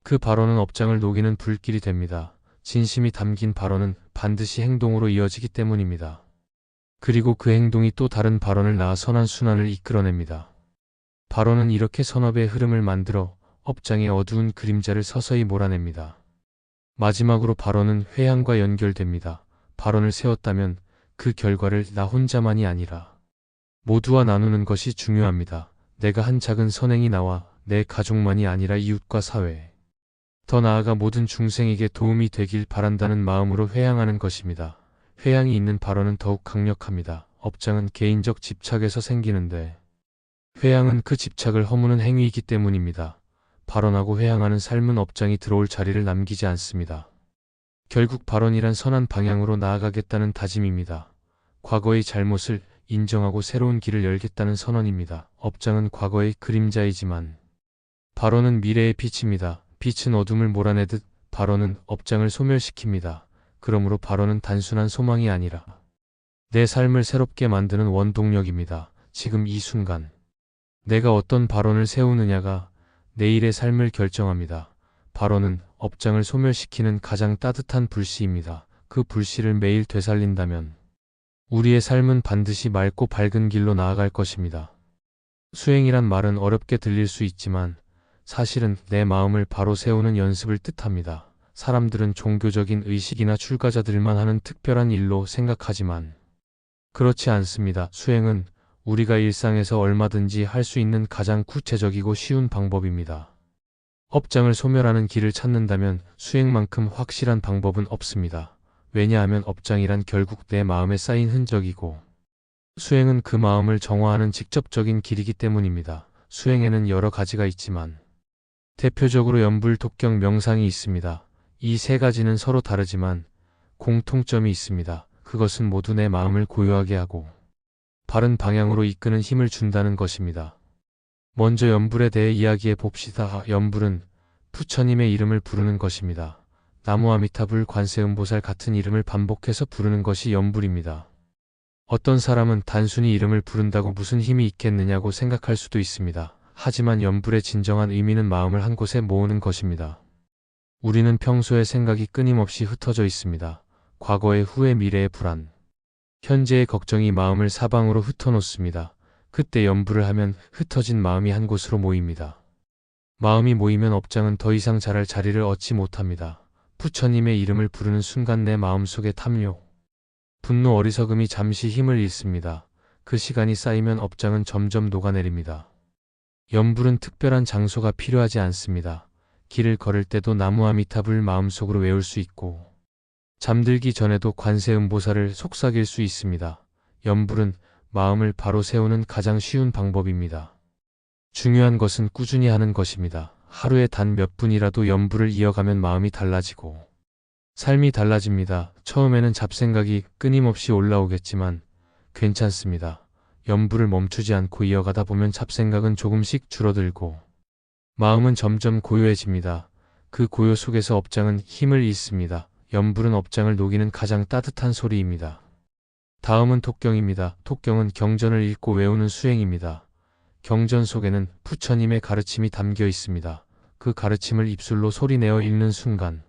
그 발언은 업장을 녹이는 불길이 됩니다. 진심이 담긴 발언은 반드시 행동으로 이어지기 때문입니다. 그리고 그 행동이 또 다른 발언을 낳아 선한 순환을 이끌어냅니다. 발언은 이렇게 선업의 흐름을 만들어 업장의 어두운 그림자를 서서히 몰아냅니다. 마지막으로 발언은 회양과 연결됩니다. 발언을 세웠다면 그 결과를 나 혼자만이 아니라 모두와 나누는 것이 중요합니다. 내가 한 작은 선행이 나와 내 가족만이 아니라 이웃과 사회, 더 나아가 모든 중생에게 도움이 되길 바란다는 마음으로 회양하는 것입니다. 회양이 있는 발언은 더욱 강력합니다. 업장은 개인적 집착에서 생기는데 회양은 그 집착을 허무는 행위이기 때문입니다. 발언하고 회양하는 삶은 업장이 들어올 자리를 남기지 않습니다. 결국 발언이란 선한 방향으로 나아가겠다는 다짐입니다. 과거의 잘못을 인정하고 새로운 길을 열겠다는 선언입니다. 업장은 과거의 그림자이지만 발언은 미래의 빛입니다. 빛은 어둠을 몰아내듯 발언은 업장을 소멸시킵니다. 그러므로 발언은 단순한 소망이 아니라 내 삶을 새롭게 만드는 원동력입니다. 지금 이 순간 내가 어떤 발언을 세우느냐가 내일의 삶을 결정합니다. 발언은 업장을 소멸시키는 가장 따뜻한 불씨입니다. 그 불씨를 매일 되살린다면 우리의 삶은 반드시 맑고 밝은 길로 나아갈 것입니다. 수행이란 말은 어렵게 들릴 수 있지만 사실은 내 마음을 바로 세우는 연습을 뜻합니다. 사람들은 종교적인 의식이나 출가자들만 하는 특별한 일로 생각하지만 그렇지 않습니다. 수행은 우리가 일상에서 얼마든지 할 수 있는 가장 구체적이고 쉬운 방법입니다. 업장을 소멸하는 길을 찾는다면 수행만큼 확실한 방법은 없습니다. 왜냐하면 업장이란 결국 내 마음에 쌓인 흔적이고 수행은 그 마음을 정화하는 직접적인 길이기 때문입니다. 수행에는 여러 가지가 있지만 대표적으로 염불, 독경, 명상이 있습니다. 이 세 가지는 서로 다르지만 공통점이 있습니다. 그것은 모두 내 마음을 고요하게 하고 바른 방향으로 이끄는 힘을 준다는 것입니다. 먼저 염불에 대해 이야기해 봅시다. 염불은 부처님의 이름을 부르는 것입니다. 나무 아미타불, 관세음보살 같은 이름을 반복해서 부르는 것이 염불입니다. 어떤 사람은 단순히 이름을 부른다고 무슨 힘이 있겠느냐고 생각할 수도 있습니다. 하지만 염불의 진정한 의미는 마음을 한 곳에 모으는 것입니다. 우리는 평소에 생각이 끊임없이 흩어져 있습니다. 과거의, 후의, 미래의 불안, 현재의 걱정이 마음을 사방으로 흩어놓습니다. 그때 염불을 하면 흩어진 마음이 한 곳으로 모입니다. 마음이 모이면 업장은 더 이상 자랄 자리를 얻지 못합니다. 부처님의 이름을 부르는 순간 내 마음속에 탐욕, 분노, 어리석음이 잠시 힘을 잃습니다. 그 시간이 쌓이면 업장은 점점 녹아내립니다. 염불은 특별한 장소가 필요하지 않습니다. 길을 걸을 때도 나무 아미타불 마음속으로 외울 수 있고 잠들기 전에도 관세음보살을 속삭일 수 있습니다. 염불은 마음을 바로 세우는 가장 쉬운 방법입니다. 중요한 것은 꾸준히 하는 것입니다. 하루에 단 몇 분이라도 염불을 이어가면 마음이 달라지고 삶이 달라집니다. 처음에는 잡생각이 끊임없이 올라오겠지만 괜찮습니다. 염불을 멈추지 않고 이어가다 보면 잡생각은 조금씩 줄어들고 마음은 점점 고요해집니다. 그 고요 속에서 업장은 힘을 잃습니다. 염불은 업장을 녹이는 가장 따뜻한 소리입니다. 다음은 독경입니다. 독경은 경전을 읽고 외우는 수행입니다. 경전 속에는 부처님의 가르침이 담겨 있습니다. 그 가르침을 입술로 소리내어 읽는 순간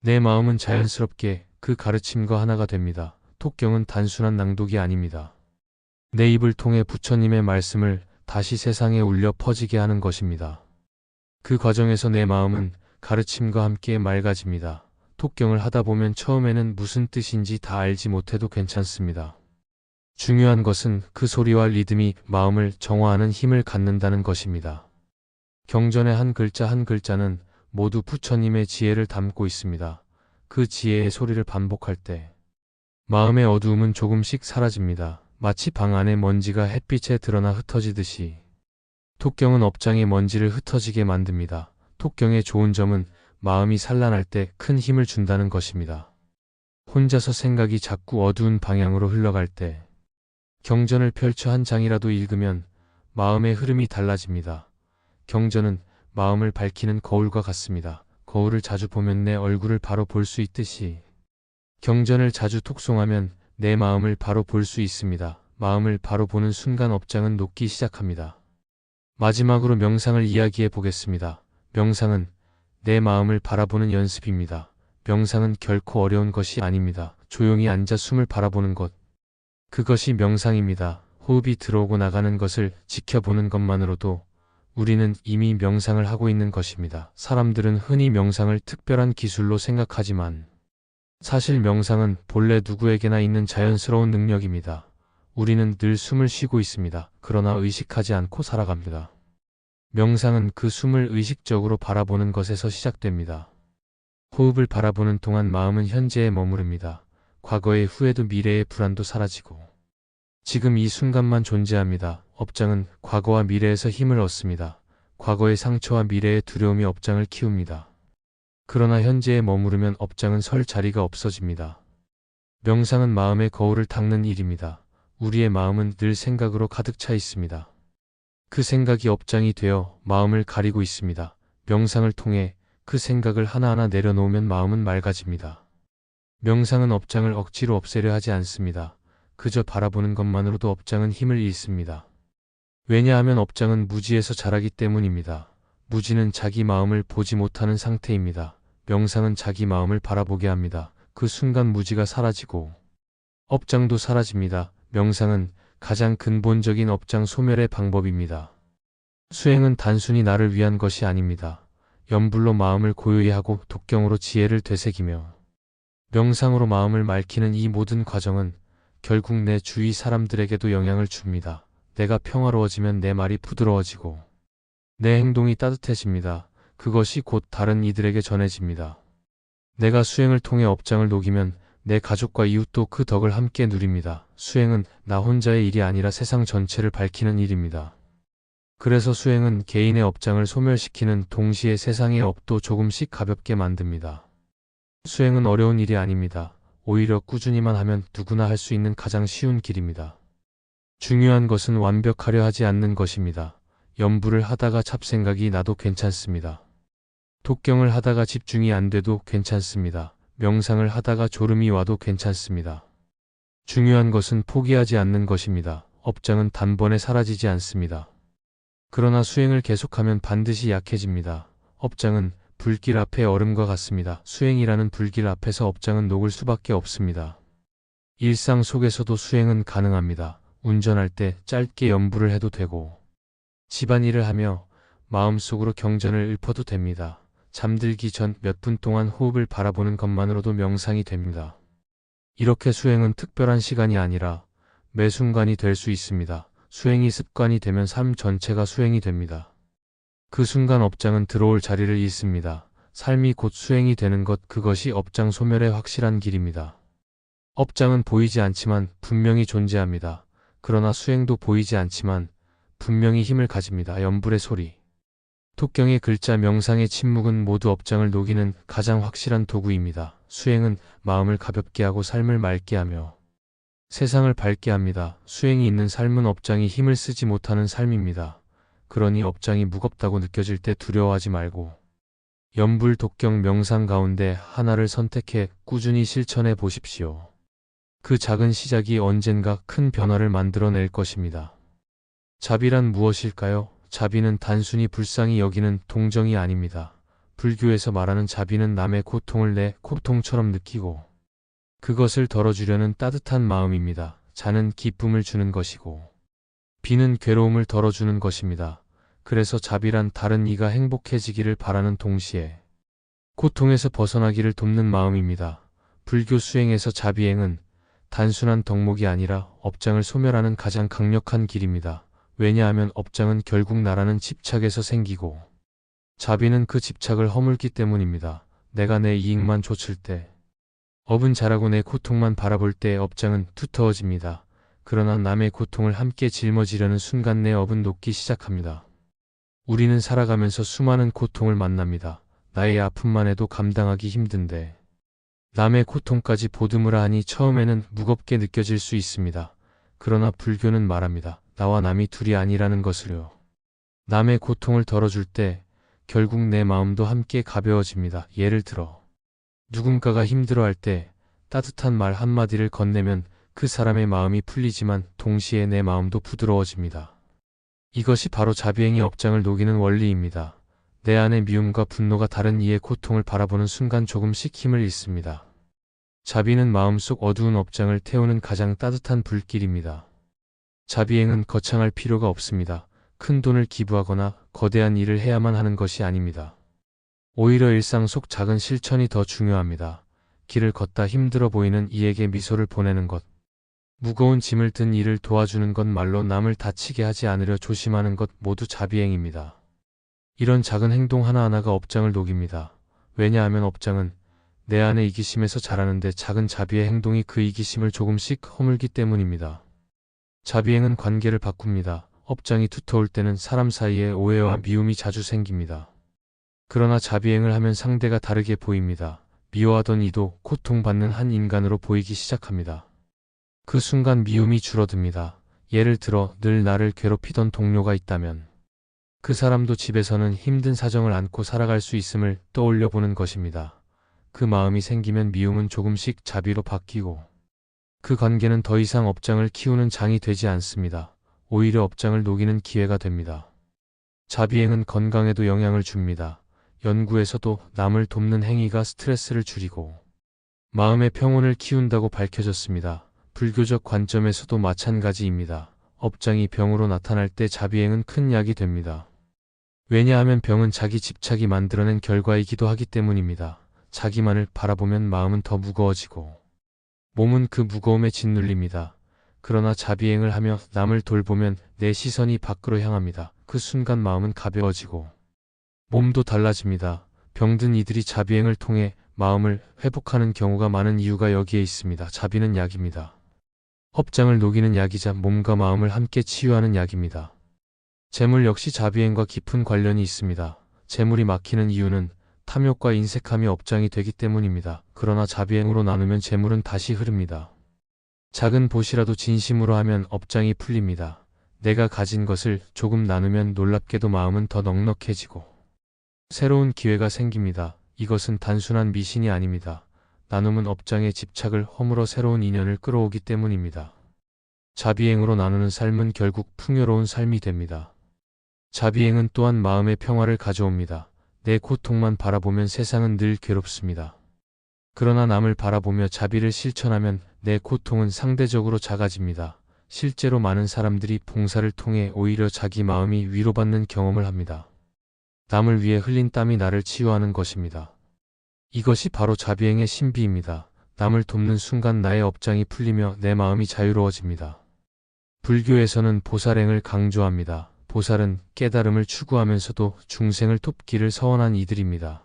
내 마음은 자연스럽게 그 가르침과 하나가 됩니다. 독경은 단순한 낭독이 아닙니다. 내 입을 통해 부처님의 말씀을 다시 세상에 울려 퍼지게 하는 것입니다. 그 과정에서 내 마음은 가르침과 함께 맑아집니다. 독경을 하다 보면 처음에는 무슨 뜻인지 다 알지 못해도 괜찮습니다. 중요한 것은 그 소리와 리듬이 마음을 정화하는 힘을 갖는다는 것입니다. 경전의 한 글자 한 글자는 모두 부처님의 지혜를 담고 있습니다. 그 지혜의 소리를 반복할 때 마음의 어두움은 조금씩 사라집니다. 마치 방 안의 먼지가 햇빛에 드러나 흩어지듯이 독경은 업장의 먼지를 흩어지게 만듭니다. 독경의 좋은 점은 마음이 산란할 때 큰 힘을 준다는 것입니다. 혼자서 생각이 자꾸 어두운 방향으로 흘러갈 때 경전을 펼쳐 한 장이라도 읽으면 마음의 흐름이 달라집니다. 경전은 마음을 밝히는 거울과 같습니다. 거울을 자주 보면 내 얼굴을 바로 볼 수 있듯이 경전을 자주 독송하면 내 마음을 바로 볼 수 있습니다. 마음을 바로 보는 순간 업장은 녹기 시작합니다. 마지막으로 명상을 이야기해 보겠습니다. 명상은 내 마음을 바라보는 연습입니다. 명상은 결코 어려운 것이 아닙니다. 조용히 앉아 숨을 바라보는 것, 그것이 명상입니다. 호흡이 들어오고 나가는 것을 지켜보는 것만으로도 우리는 이미 명상을 하고 있는 것입니다. 사람들은 흔히 명상을 특별한 기술로 생각하지만 사실 명상은 본래 누구에게나 있는 자연스러운 능력입니다. 우리는 늘 숨을 쉬고 있습니다. 그러나 의식하지 않고 살아갑니다. 명상은 그 숨을 의식적으로 바라보는 것에서 시작됩니다. 호흡을 바라보는 동안 마음은 현재에 머무릅니다. 과거의 후회도 미래의 불안도 사라지고 지금 이 순간만 존재합니다. 업장은 과거와 미래에서 힘을 얻습니다. 과거의 상처와 미래의 두려움이 업장을 키웁니다. 그러나 현재에 머무르면 업장은 설 자리가 없어집니다. 명상은 마음의 거울을 닦는 일입니다. 우리의 마음은 늘 생각으로 가득 차 있습니다. 그 생각이 업장이 되어 마음을 가리고 있습니다. 명상을 통해 그 생각을 하나하나 내려놓으면 마음은 맑아집니다. 명상은 업장을 억지로 없애려 하지 않습니다. 그저 바라보는 것만으로도 업장은 힘을 잃습니다. 왜냐하면 업장은 무지에서 자라기 때문입니다. 무지는 자기 마음을 보지 못하는 상태입니다. 명상은 자기 마음을 바라보게 합니다. 그 순간 무지가 사라지고 업장도 사라집니다. 명상은 가장 근본적인 업장 소멸의 방법입니다. 수행은 단순히 나를 위한 것이 아닙니다. 염불로 마음을 고요히 하고 독경으로 지혜를 되새기며 명상으로 마음을 맑히는 이 모든 과정은 결국 내 주위 사람들에게도 영향을 줍니다. 내가 평화로워지면 내 말이 부드러워지고 내 행동이 따뜻해집니다. 그것이 곧 다른 이들에게 전해집니다. 내가 수행을 통해 업장을 녹이면 내 가족과 이웃도 그 덕을 함께 누립니다. 수행은 나 혼자의 일이 아니라 세상 전체를 밝히는 일입니다. 그래서 수행은 개인의 업장을 소멸시키는 동시에 세상의 업도 조금씩 가볍게 만듭니다. 수행은 어려운 일이 아닙니다. 오히려 꾸준히만 하면 누구나 할 수 있는 가장 쉬운 길입니다. 중요한 것은 완벽하려 하지 않는 것입니다. 연불을 하다가 잡생각이 나도 괜찮습니다. 독경을 하다가 집중이 안 돼도 괜찮습니다. 명상을 하다가 졸음이 와도 괜찮습니다. 중요한 것은 포기하지 않는 것입니다. 업장은 단번에 사라지지 않습니다. 그러나 수행을 계속하면 반드시 약해집니다. 업장은 불길 앞에 얼음과 같습니다. 수행이라는 불길 앞에서 업장은 녹을 수밖에 없습니다. 일상 속에서도 수행은 가능합니다. 운전할 때 짧게 염불을 해도 되고, 집안일을 하며 마음속으로 경전을 읊어도 됩니다. 잠들기 전 몇 분 동안 호흡을 바라보는 것만으로도 명상이 됩니다. 이렇게 수행은 특별한 시간이 아니라 매 순간이 될 수 있습니다. 수행이 습관이 되면 삶 전체가 수행이 됩니다. 그 순간 업장은 들어올 자리를 잃습니다. 삶이 곧 수행이 되는 것, 그것이 업장 소멸의 확실한 길입니다. 업장은 보이지 않지만 분명히 존재합니다. 그러나 수행도 보이지 않지만 분명히 힘을 가집니다. 연불의 소리, 독경의 글자, 명상의 침묵은 모두 업장을 녹이는 가장 확실한 도구입니다. 수행은 마음을 가볍게 하고 삶을 맑게 하며 세상을 밝게 합니다. 수행이 있는 삶은 업장이 힘을 쓰지 못하는 삶입니다. 그러니 업장이 무겁다고 느껴질 때 두려워하지 말고 연불, 독경, 명상 가운데 하나를 선택해 꾸준히 실천해 보십시오. 그 작은 시작이 언젠가 큰 변화를 만들어낼 것입니다. 자비란 무엇일까요? 자비는 단순히 불쌍히 여기는 동정이 아닙니다. 불교에서 말하는 자비는 남의 고통을 내 고통처럼 느끼고 그것을 덜어주려는 따뜻한 마음입니다. 자는 기쁨을 주는 것이고 비는 괴로움을 덜어주는 것입니다. 그래서 자비란 다른 이가 행복해지기를 바라는 동시에 고통에서 벗어나기를 돕는 마음입니다. 불교 수행에서 자비행은 단순한 덕목이 아니라 업장을 소멸하는 가장 강력한 길입니다. 왜냐하면 업장은 결국 나라는 집착에서 생기고 자비는 그 집착을 허물기 때문입니다. 내가 내 이익만 좇을 때, 업은 자라고 내 고통만 바라볼 때 업장은 두터워집니다. 그러나 남의 고통을 함께 짊어지려는 순간 내 업은 녹기 시작합니다. 우리는 살아가면서 수많은 고통을 만납니다. 나의 아픔만 해도 감당하기 힘든데 남의 고통까지 보듬으라 하니 처음에는 무겁게 느껴질 수 있습니다. 그러나 불교는 말합니다. 나와 남이 둘이 아니라는 것을요. 남의 고통을 덜어줄 때 결국 내 마음도 함께 가벼워집니다. 예를 들어 누군가가 힘들어할 때 따뜻한 말 한마디를 건네면 그 사람의 마음이 풀리지만 동시에 내 마음도 부드러워집니다. 이것이 바로 자비행이 업장을 녹이는 원리입니다. 내 안의 미움과 분노가 다른 이의 고통을 바라보는 순간 조금씩 힘을 잃습니다. 자비는 마음속 어두운 업장을 태우는 가장 따뜻한 불길입니다. 자비행은 거창할 필요가 없습니다. 큰 돈을 기부하거나 거대한 일을 해야만 하는 것이 아닙니다. 오히려 일상 속 작은 실천이 더 중요합니다. 길을 걷다 힘들어 보이는 이에게 미소를 보내는 것, 무거운 짐을 든 이를 도와주는 것, 말로 남을 다치게 하지 않으려 조심하는 것, 모두 자비행입니다. 이런 작은 행동 하나하나가 업장을 녹입니다. 왜냐하면 업장은 내 안의 이기심에서 자라는데 작은 자비의 행동이 그 이기심을 조금씩 허물기 때문입니다. 자비행은 관계를 바꿉니다. 업장이 두터울 때는 사람 사이에 오해와 미움이 자주 생깁니다. 그러나 자비행을 하면 상대가 다르게 보입니다. 미워하던 이도 고통받는 한 인간으로 보이기 시작합니다. 그 순간 미움이 줄어듭니다. 예를 들어 늘 나를 괴롭히던 동료가 있다면 그 사람도 집에서는 힘든 사정을 안고 살아갈 수 있음을 떠올려 보는 것입니다. 그 마음이 생기면 미움은 조금씩 자비로 바뀌고 그 관계는 더 이상 업장을 키우는 장이 되지 않습니다. 오히려 업장을 녹이는 기회가 됩니다. 자비행은 건강에도 영향을 줍니다. 연구에서도 남을 돕는 행위가 스트레스를 줄이고 마음의 평온을 키운다고 밝혀졌습니다. 불교적 관점에서도 마찬가지입니다. 업장이 병으로 나타날 때 자비행은 큰 약이 됩니다. 왜냐하면 병은 자기 집착이 만들어낸 결과이기도 하기 때문입니다. 자기만을 바라보면 마음은 더 무거워지고 몸은 그 무거움에 짓눌립니다. 그러나 자비행을 하며 남을 돌보면 내 시선이 밖으로 향합니다. 그 순간 마음은 가벼워지고 몸도 달라집니다. 병든 이들이 자비행을 통해 마음을 회복하는 경우가 많은 이유가 여기에 있습니다. 자비는 약입니다. 업장을 녹이는 약이자 몸과 마음을 함께 치유하는 약입니다. 재물 역시 자비행과 깊은 관련이 있습니다. 재물이 막히는 이유는 탐욕과 인색함이 업장이 되기 때문입니다. 그러나 자비행으로 나누면 재물은 다시 흐릅니다. 작은 보시라도 진심으로 하면 업장이 풀립니다. 내가 가진 것을 조금 나누면 놀랍게도 마음은 더 넉넉해지고 새로운 기회가 생깁니다. 이것은 단순한 미신이 아닙니다. 나눔은 업장의 집착을 허물어 새로운 인연을 끌어오기 때문입니다. 자비행으로 나누는 삶은 결국 풍요로운 삶이 됩니다. 자비행은 또한 마음의 평화를 가져옵니다. 내 고통만 바라보면 세상은 늘 괴롭습니다. 그러나 남을 바라보며 자비를 실천하면 내 고통은 상대적으로 작아집니다. 실제로 많은 사람들이 봉사를 통해 오히려 자기 마음이 위로받는 경험을 합니다. 남을 위해 흘린 땀이 나를 치유하는 것입니다. 이것이 바로 자비행의 신비입니다. 남을 돕는 순간 나의 업장이 풀리며 내 마음이 자유로워집니다. 불교에서는 보살행을 강조합니다. 보살은 깨달음을 추구하면서도 중생을 돕기를 서원한 이들입니다.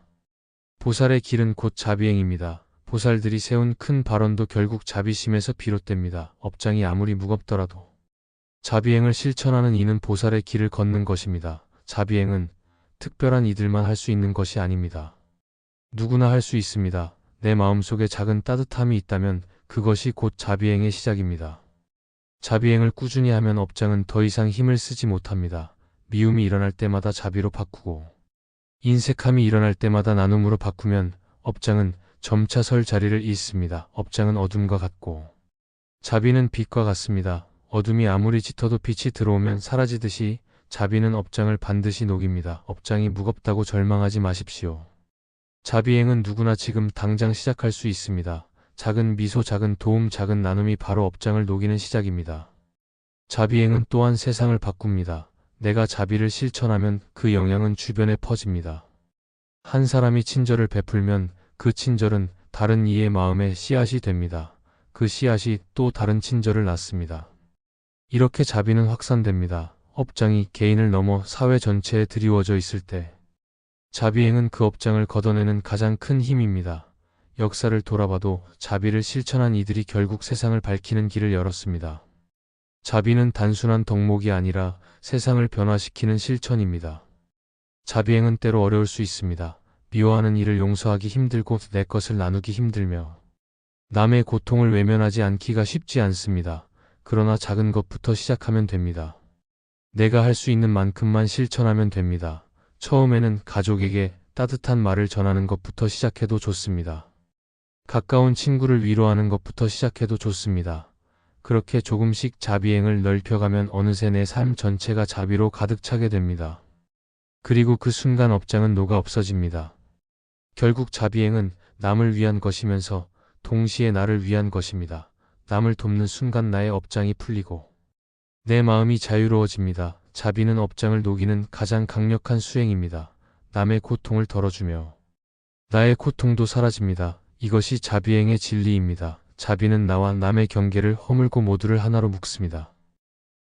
보살의 길은 곧 자비행입니다. 보살들이 세운 큰 발언도 결국 자비심에서 비롯됩니다. 업장이 아무리 무겁더라도 자비행을 실천하는 이는 보살의 길을 걷는 것입니다. 자비행은 특별한 이들만 할 수 있는 것이 아닙니다. 누구나 할 수 있습니다. 내 마음속에 작은 따뜻함이 있다면 그것이 곧 자비행의 시작입니다. 자비행을 꾸준히 하면 업장은 더 이상 힘을 쓰지 못합니다. 미움이 일어날 때마다 자비로 바꾸고 인색함이 일어날 때마다 나눔으로 바꾸면 업장은 점차 설 자리를 잃습니다. 업장은 어둠과 같고 자비는 빛과 같습니다. 어둠이 아무리 짙어도 빛이 들어오면 사라지듯이 자비는 업장을 반드시 녹입니다. 업장이 무겁다고 절망하지 마십시오. 자비행은 누구나 지금 당장 시작할 수 있습니다. 작은 미소, 작은 도움, 작은 나눔이 바로 업장을 녹이는 시작입니다. 자비행은 또한 세상을 바꿉니다. 내가 자비를 실천하면 그 영향은 주변에 퍼집니다. 한 사람이 친절을 베풀면 그 친절은 다른 이의 마음에 씨앗이 됩니다. 그 씨앗이 또 다른 친절을 낳습니다. 이렇게 자비는 확산됩니다. 업장이 개인을 넘어 사회 전체에 드리워져 있을 때 자비행은 그 업장을 걷어내는 가장 큰 힘입니다. 역사를 돌아봐도 자비를 실천한 이들이 결국 세상을 밝히는 길을 열었습니다. 자비는 단순한 덕목이 아니라 세상을 변화시키는 실천입니다. 자비행은 때로 어려울 수 있습니다. 미워하는 이를 용서하기 힘들고 내 것을 나누기 힘들며 남의 고통을 외면하지 않기가 쉽지 않습니다. 그러나 작은 것부터 시작하면 됩니다. 내가 할 수 있는 만큼만 실천하면 됩니다. 처음에는 가족에게 따뜻한 말을 전하는 것부터 시작해도 좋습니다. 가까운 친구를 위로하는 것부터 시작해도 좋습니다. 그렇게 조금씩 자비행을 넓혀가면 어느새 내 삶 전체가 자비로 가득 차게 됩니다. 그리고 그 순간 업장은 녹아 없어집니다. 결국 자비행은 남을 위한 것이면서 동시에 나를 위한 것입니다. 남을 돕는 순간 나의 업장이 풀리고 내 마음이 자유로워집니다. 자비는 업장을 녹이는 가장 강력한 수행입니다. 남의 고통을 덜어주며 나의 고통도 사라집니다. 이것이 자비행의 진리입니다. 자비는 나와 남의 경계를 허물고 모두를 하나로 묶습니다.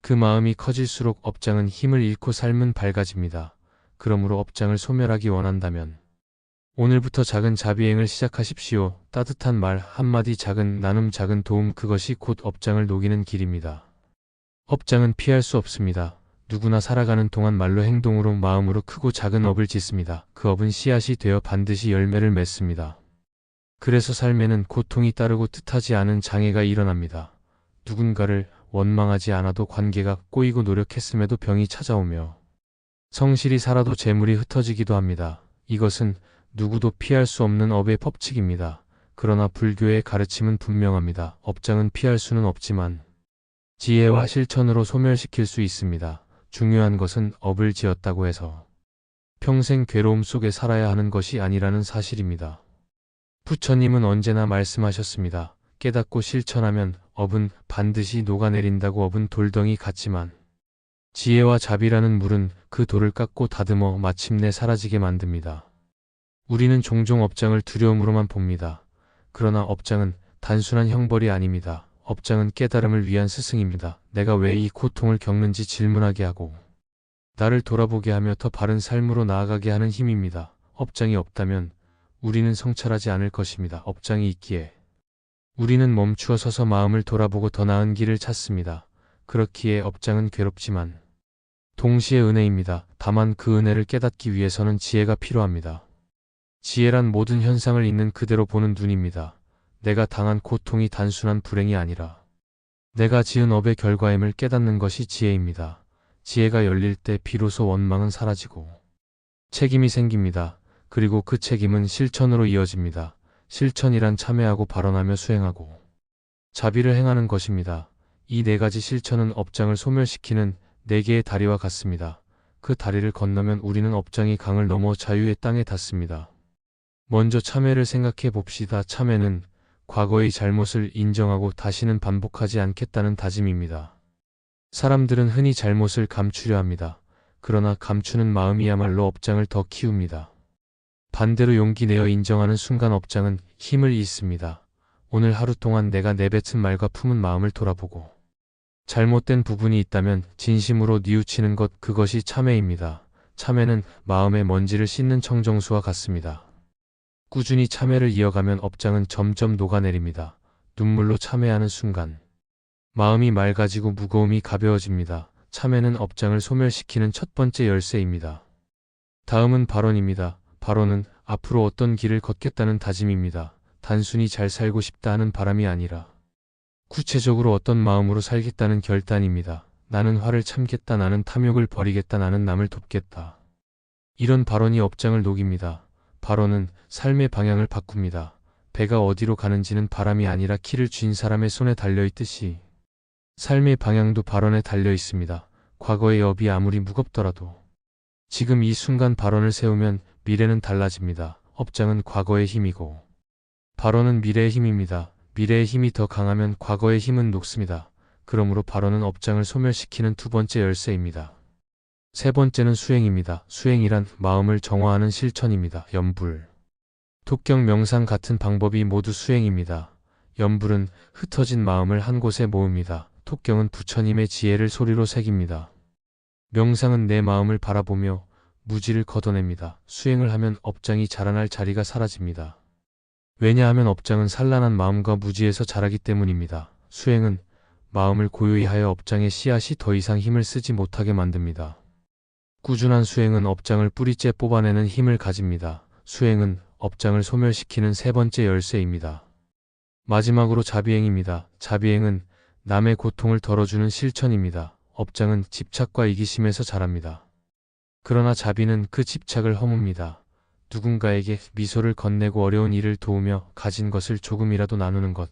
그 마음이 커질수록 업장은 힘을 잃고 삶은 밝아집니다. 그러므로 업장을 소멸하기 원한다면 오늘부터 작은 자비행을 시작하십시오. 따뜻한 말 한마디, 작은 나눔, 작은 도움, 그것이 곧 업장을 녹이는 길입니다. 업장은 피할 수 없습니다. 누구나 살아가는 동안 말로, 행동으로, 마음으로 크고 작은 업을 짓습니다. 그 업은 씨앗이 되어 반드시 열매를 맺습니다. 그래서 삶에는 고통이 따르고 뜻하지 않은 장애가 일어납니다. 누군가를 원망하지 않아도 관계가 꼬이고 노력했음에도 병이 찾아오며 성실히 살아도 재물이 흩어지기도 합니다. 이것은 누구도 피할 수 없는 업의 법칙입니다. 그러나 불교의 가르침은 분명합니다. 업장은 피할 수는 없지만 지혜와 실천으로 소멸시킬 수 있습니다. 중요한 것은 업을 지었다고 해서 평생 괴로움 속에 살아야 하는 것이 아니라는 사실입니다. 부처님은 언제나 말씀하셨습니다. 깨닫고 실천하면 업은 반드시 녹아내린다고. 업은 돌덩이 같지만 지혜와 자비라는 물은 그 돌을 깎고 다듬어 마침내 사라지게 만듭니다. 우리는 종종 업장을 두려움으로만 봅니다. 그러나 업장은 단순한 형벌이 아닙니다. 업장은 깨달음을 위한 스승입니다. 내가 왜 이 고통을 겪는지 질문하게 하고 나를 돌아보게 하며 더 바른 삶으로 나아가게 하는 힘입니다. 업장이 없다면 우리는 성찰하지 않을 것입니다. 업장이 있기에. 우리는 멈추어 서서 마음을 돌아보고 더 나은 길을 찾습니다. 그렇기에 업장은 괴롭지만 동시에 은혜입니다. 다만 그 은혜를 깨닫기 위해서는 지혜가 필요합니다. 지혜란 모든 현상을 있는 그대로 보는 눈입니다. 내가 당한 고통이 단순한 불행이 아니라 내가 지은 업의 결과임을 깨닫는 것이 지혜입니다. 지혜가 열릴 때 비로소 원망은 사라지고 책임이 생깁니다. 그리고 그 책임은 실천으로 이어집니다. 실천이란 참회하고 발언하며 수행하고 자비를 행하는 것입니다. 이 네 가지 실천은 업장을 소멸시키는 네 개의 다리와 같습니다. 그 다리를 건너면 우리는 업장이 강을 넘어 자유의 땅에 닿습니다. 먼저 참회를 생각해 봅시다. 참회는 과거의 잘못을 인정하고 다시는 반복하지 않겠다는 다짐입니다. 사람들은 흔히 잘못을 감추려 합니다. 그러나 감추는 마음이야말로 업장을 더 키웁니다. 반대로 용기 내어 인정하는 순간 업장은 힘을 잃습니다. 오늘 하루 동안 내가 내뱉은 말과 품은 마음을 돌아보고 잘못된 부분이 있다면 진심으로 뉘우치는 것, 그것이 참회입니다. 참회는 마음의 먼지를 씻는 청정수와 같습니다. 꾸준히 참회를 이어가면 업장은 점점 녹아내립니다. 눈물로 참회하는 순간 마음이 맑아지고 무거움이 가벼워집니다. 참회는 업장을 소멸시키는 첫 번째 열쇠입니다. 다음은 발언입니다. 발언은 앞으로 어떤 길을 걷겠다는 다짐입니다. 단순히 잘 살고 싶다 하는 바람이 아니라 구체적으로 어떤 마음으로 살겠다는 결단입니다. 나는 화를 참겠다. 나는 탐욕을 버리겠다. 나는 남을 돕겠다. 이런 발언이 업장을 녹입니다. 발언은 삶의 방향을 바꿉니다. 배가 어디로 가는지는 바람이 아니라 키를 쥔 사람의 손에 달려있듯이 삶의 방향도 발언에 달려 있습니다. 과거의 업이 아무리 무겁더라도 지금 이 순간 발언을 세우면 미래는 달라집니다. 업장은 과거의 힘이고 발언은 미래의 힘입니다. 미래의 힘이 더 강하면 과거의 힘은 녹습니다. 그러므로 발언은 업장을 소멸시키는 두 번째 열쇠입니다. 세 번째는 수행입니다. 수행이란 마음을 정화하는 실천입니다. 염불, 독경, 명상 같은 방법이 모두 수행입니다. 염불은 흩어진 마음을 한 곳에 모읍니다. 독경은 부처님의 지혜를 소리로 새깁니다. 명상은 내 마음을 바라보며 무지를 걷어냅니다. 수행을 하면 업장이 자라날 자리가 사라집니다. 왜냐하면 업장은 산란한 마음과 무지에서 자라기 때문입니다. 수행은 마음을 고요히 하여 업장의 씨앗이 더 이상 힘을 쓰지 못하게 만듭니다. 꾸준한 수행은 업장을 뿌리째 뽑아내는 힘을 가집니다. 수행은 업장을 소멸시키는 세 번째 열쇠입니다. 마지막으로 자비행입니다. 자비행은 남의 고통을 덜어주는 실천입니다. 업장은 집착과 이기심에서 자랍니다. 그러나 자비는 그 집착을 허뭅니다. 누군가에게 미소를 건네고 어려운 일을 도우며 가진 것을 조금이라도 나누는 것.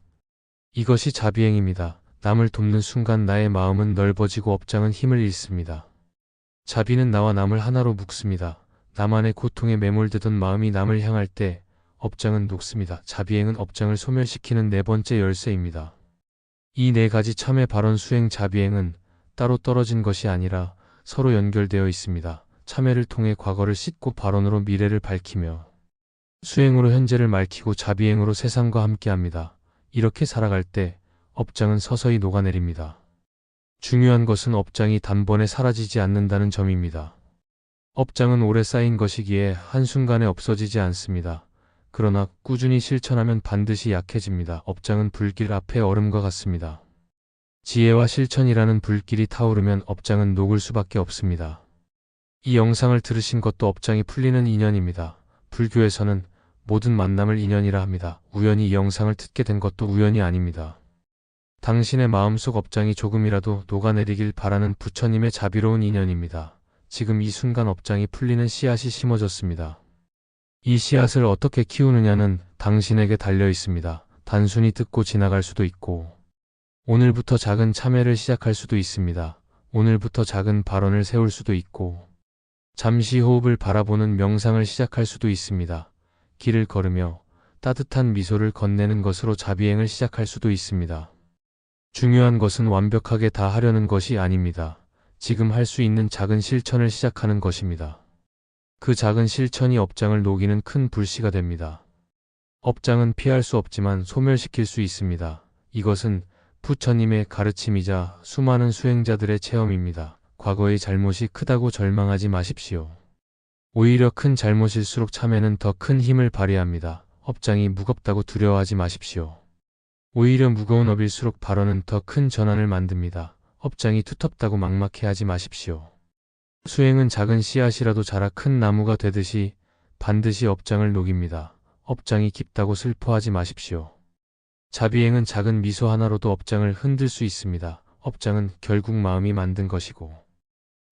이것이 자비행입니다. 남을 돕는 순간 나의 마음은 넓어지고 업장은 힘을 잃습니다. 자비는 나와 남을 하나로 묶습니다. 나만의 고통에 매몰되던 마음이 남을 향할 때 업장은 녹습니다. 자비행은 업장을 소멸시키는 네 번째 열쇠입니다. 이 네 가지 참회, 발언, 수행, 자비행은 따로 떨어진 것이 아니라 서로 연결되어 있습니다. 참회를 통해 과거를 씻고 발언으로 미래를 밝히며 수행으로 현재를 맑히고 자비행으로 세상과 함께합니다. 이렇게 살아갈 때 업장은 서서히 녹아내립니다. 중요한 것은 업장이 단번에 사라지지 않는다는 점입니다. 업장은 오래 쌓인 것이기에 한순간에 없어지지 않습니다. 그러나 꾸준히 실천하면 반드시 약해집니다. 업장은 불길 앞에 얼음과 같습니다. 지혜와 실천이라는 불길이 타오르면 업장은 녹을 수밖에 없습니다. 이 영상을 들으신 것도 업장이 풀리는 인연입니다. 불교에서는 모든 만남을 인연이라 합니다. 우연히 이 영상을 듣게 된 것도 우연이 아닙니다. 당신의 마음속 업장이 조금이라도 녹아내리길 바라는 부처님의 자비로운 인연입니다. 지금 이 순간 업장이 풀리는 씨앗이 심어졌습니다. 이 씨앗을 어떻게 키우느냐는 당신에게 달려 있습니다. 단순히 듣고 지나갈 수도 있고, 오늘부터 작은 참회를 시작할 수도 있습니다. 오늘부터 작은 발언을 세울 수도 있고, 잠시 호흡을 바라보는 명상을 시작할 수도 있습니다. 길을 걸으며 따뜻한 미소를 건네는 것으로 자비행을 시작할 수도 있습니다. 중요한 것은 완벽하게 다 하려는 것이 아닙니다. 지금 할 수 있는 작은 실천을 시작하는 것입니다. 그 작은 실천이 업장을 녹이는 큰 불씨가 됩니다. 업장은 피할 수 없지만 소멸시킬 수 있습니다. 이것은 부처님의 가르침이자 수많은 수행자들의 체험입니다. 과거의 잘못이 크다고 절망하지 마십시오. 오히려 큰 잘못일수록 참회는 더 큰 힘을 발휘합니다. 업장이 무겁다고 두려워하지 마십시오. 오히려 무거운 업일수록 발언은 더 큰 전환을 만듭니다. 업장이 두텁다고 막막해하지 마십시오. 수행은 작은 씨앗이라도 자라 큰 나무가 되듯이 반드시 업장을 녹입니다. 업장이 깊다고 슬퍼하지 마십시오. 자비행은 작은 미소 하나로도 업장을 흔들 수 있습니다. 업장은 결국 마음이 만든 것이고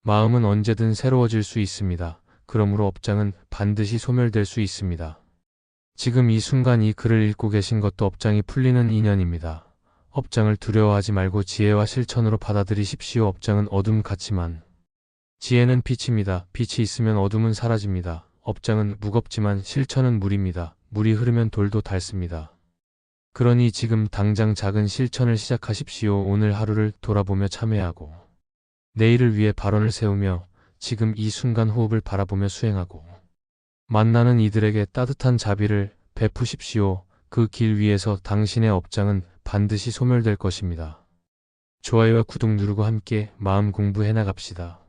마음은 언제든 새로워질 수 있습니다. 그러므로 업장은 반드시 소멸될 수 있습니다. 지금 이 순간 이 글을 읽고 계신 것도 업장이 풀리는 인연입니다. 업장을 두려워하지 말고 지혜와 실천으로 받아들이십시오. 업장은 어둠 같지만 지혜는 빛입니다. 빛이 있으면 어둠은 사라집니다. 업장은 무겁지만 실천은 물입니다. 물이 흐르면 돌도 닳습니다. 그러니 지금 당장 작은 실천을 시작하십시오. 오늘 하루를 돌아보며 참회하고 내일을 위해 발언을 세우며 지금 이 순간 호흡을 바라보며 수행하고 만나는 이들에게 따뜻한 자비를 베푸십시오. 그 길 위에서 당신의 업장은 반드시 소멸될 것입니다. 좋아요와 구독 누르고 함께 마음 공부해 나갑시다.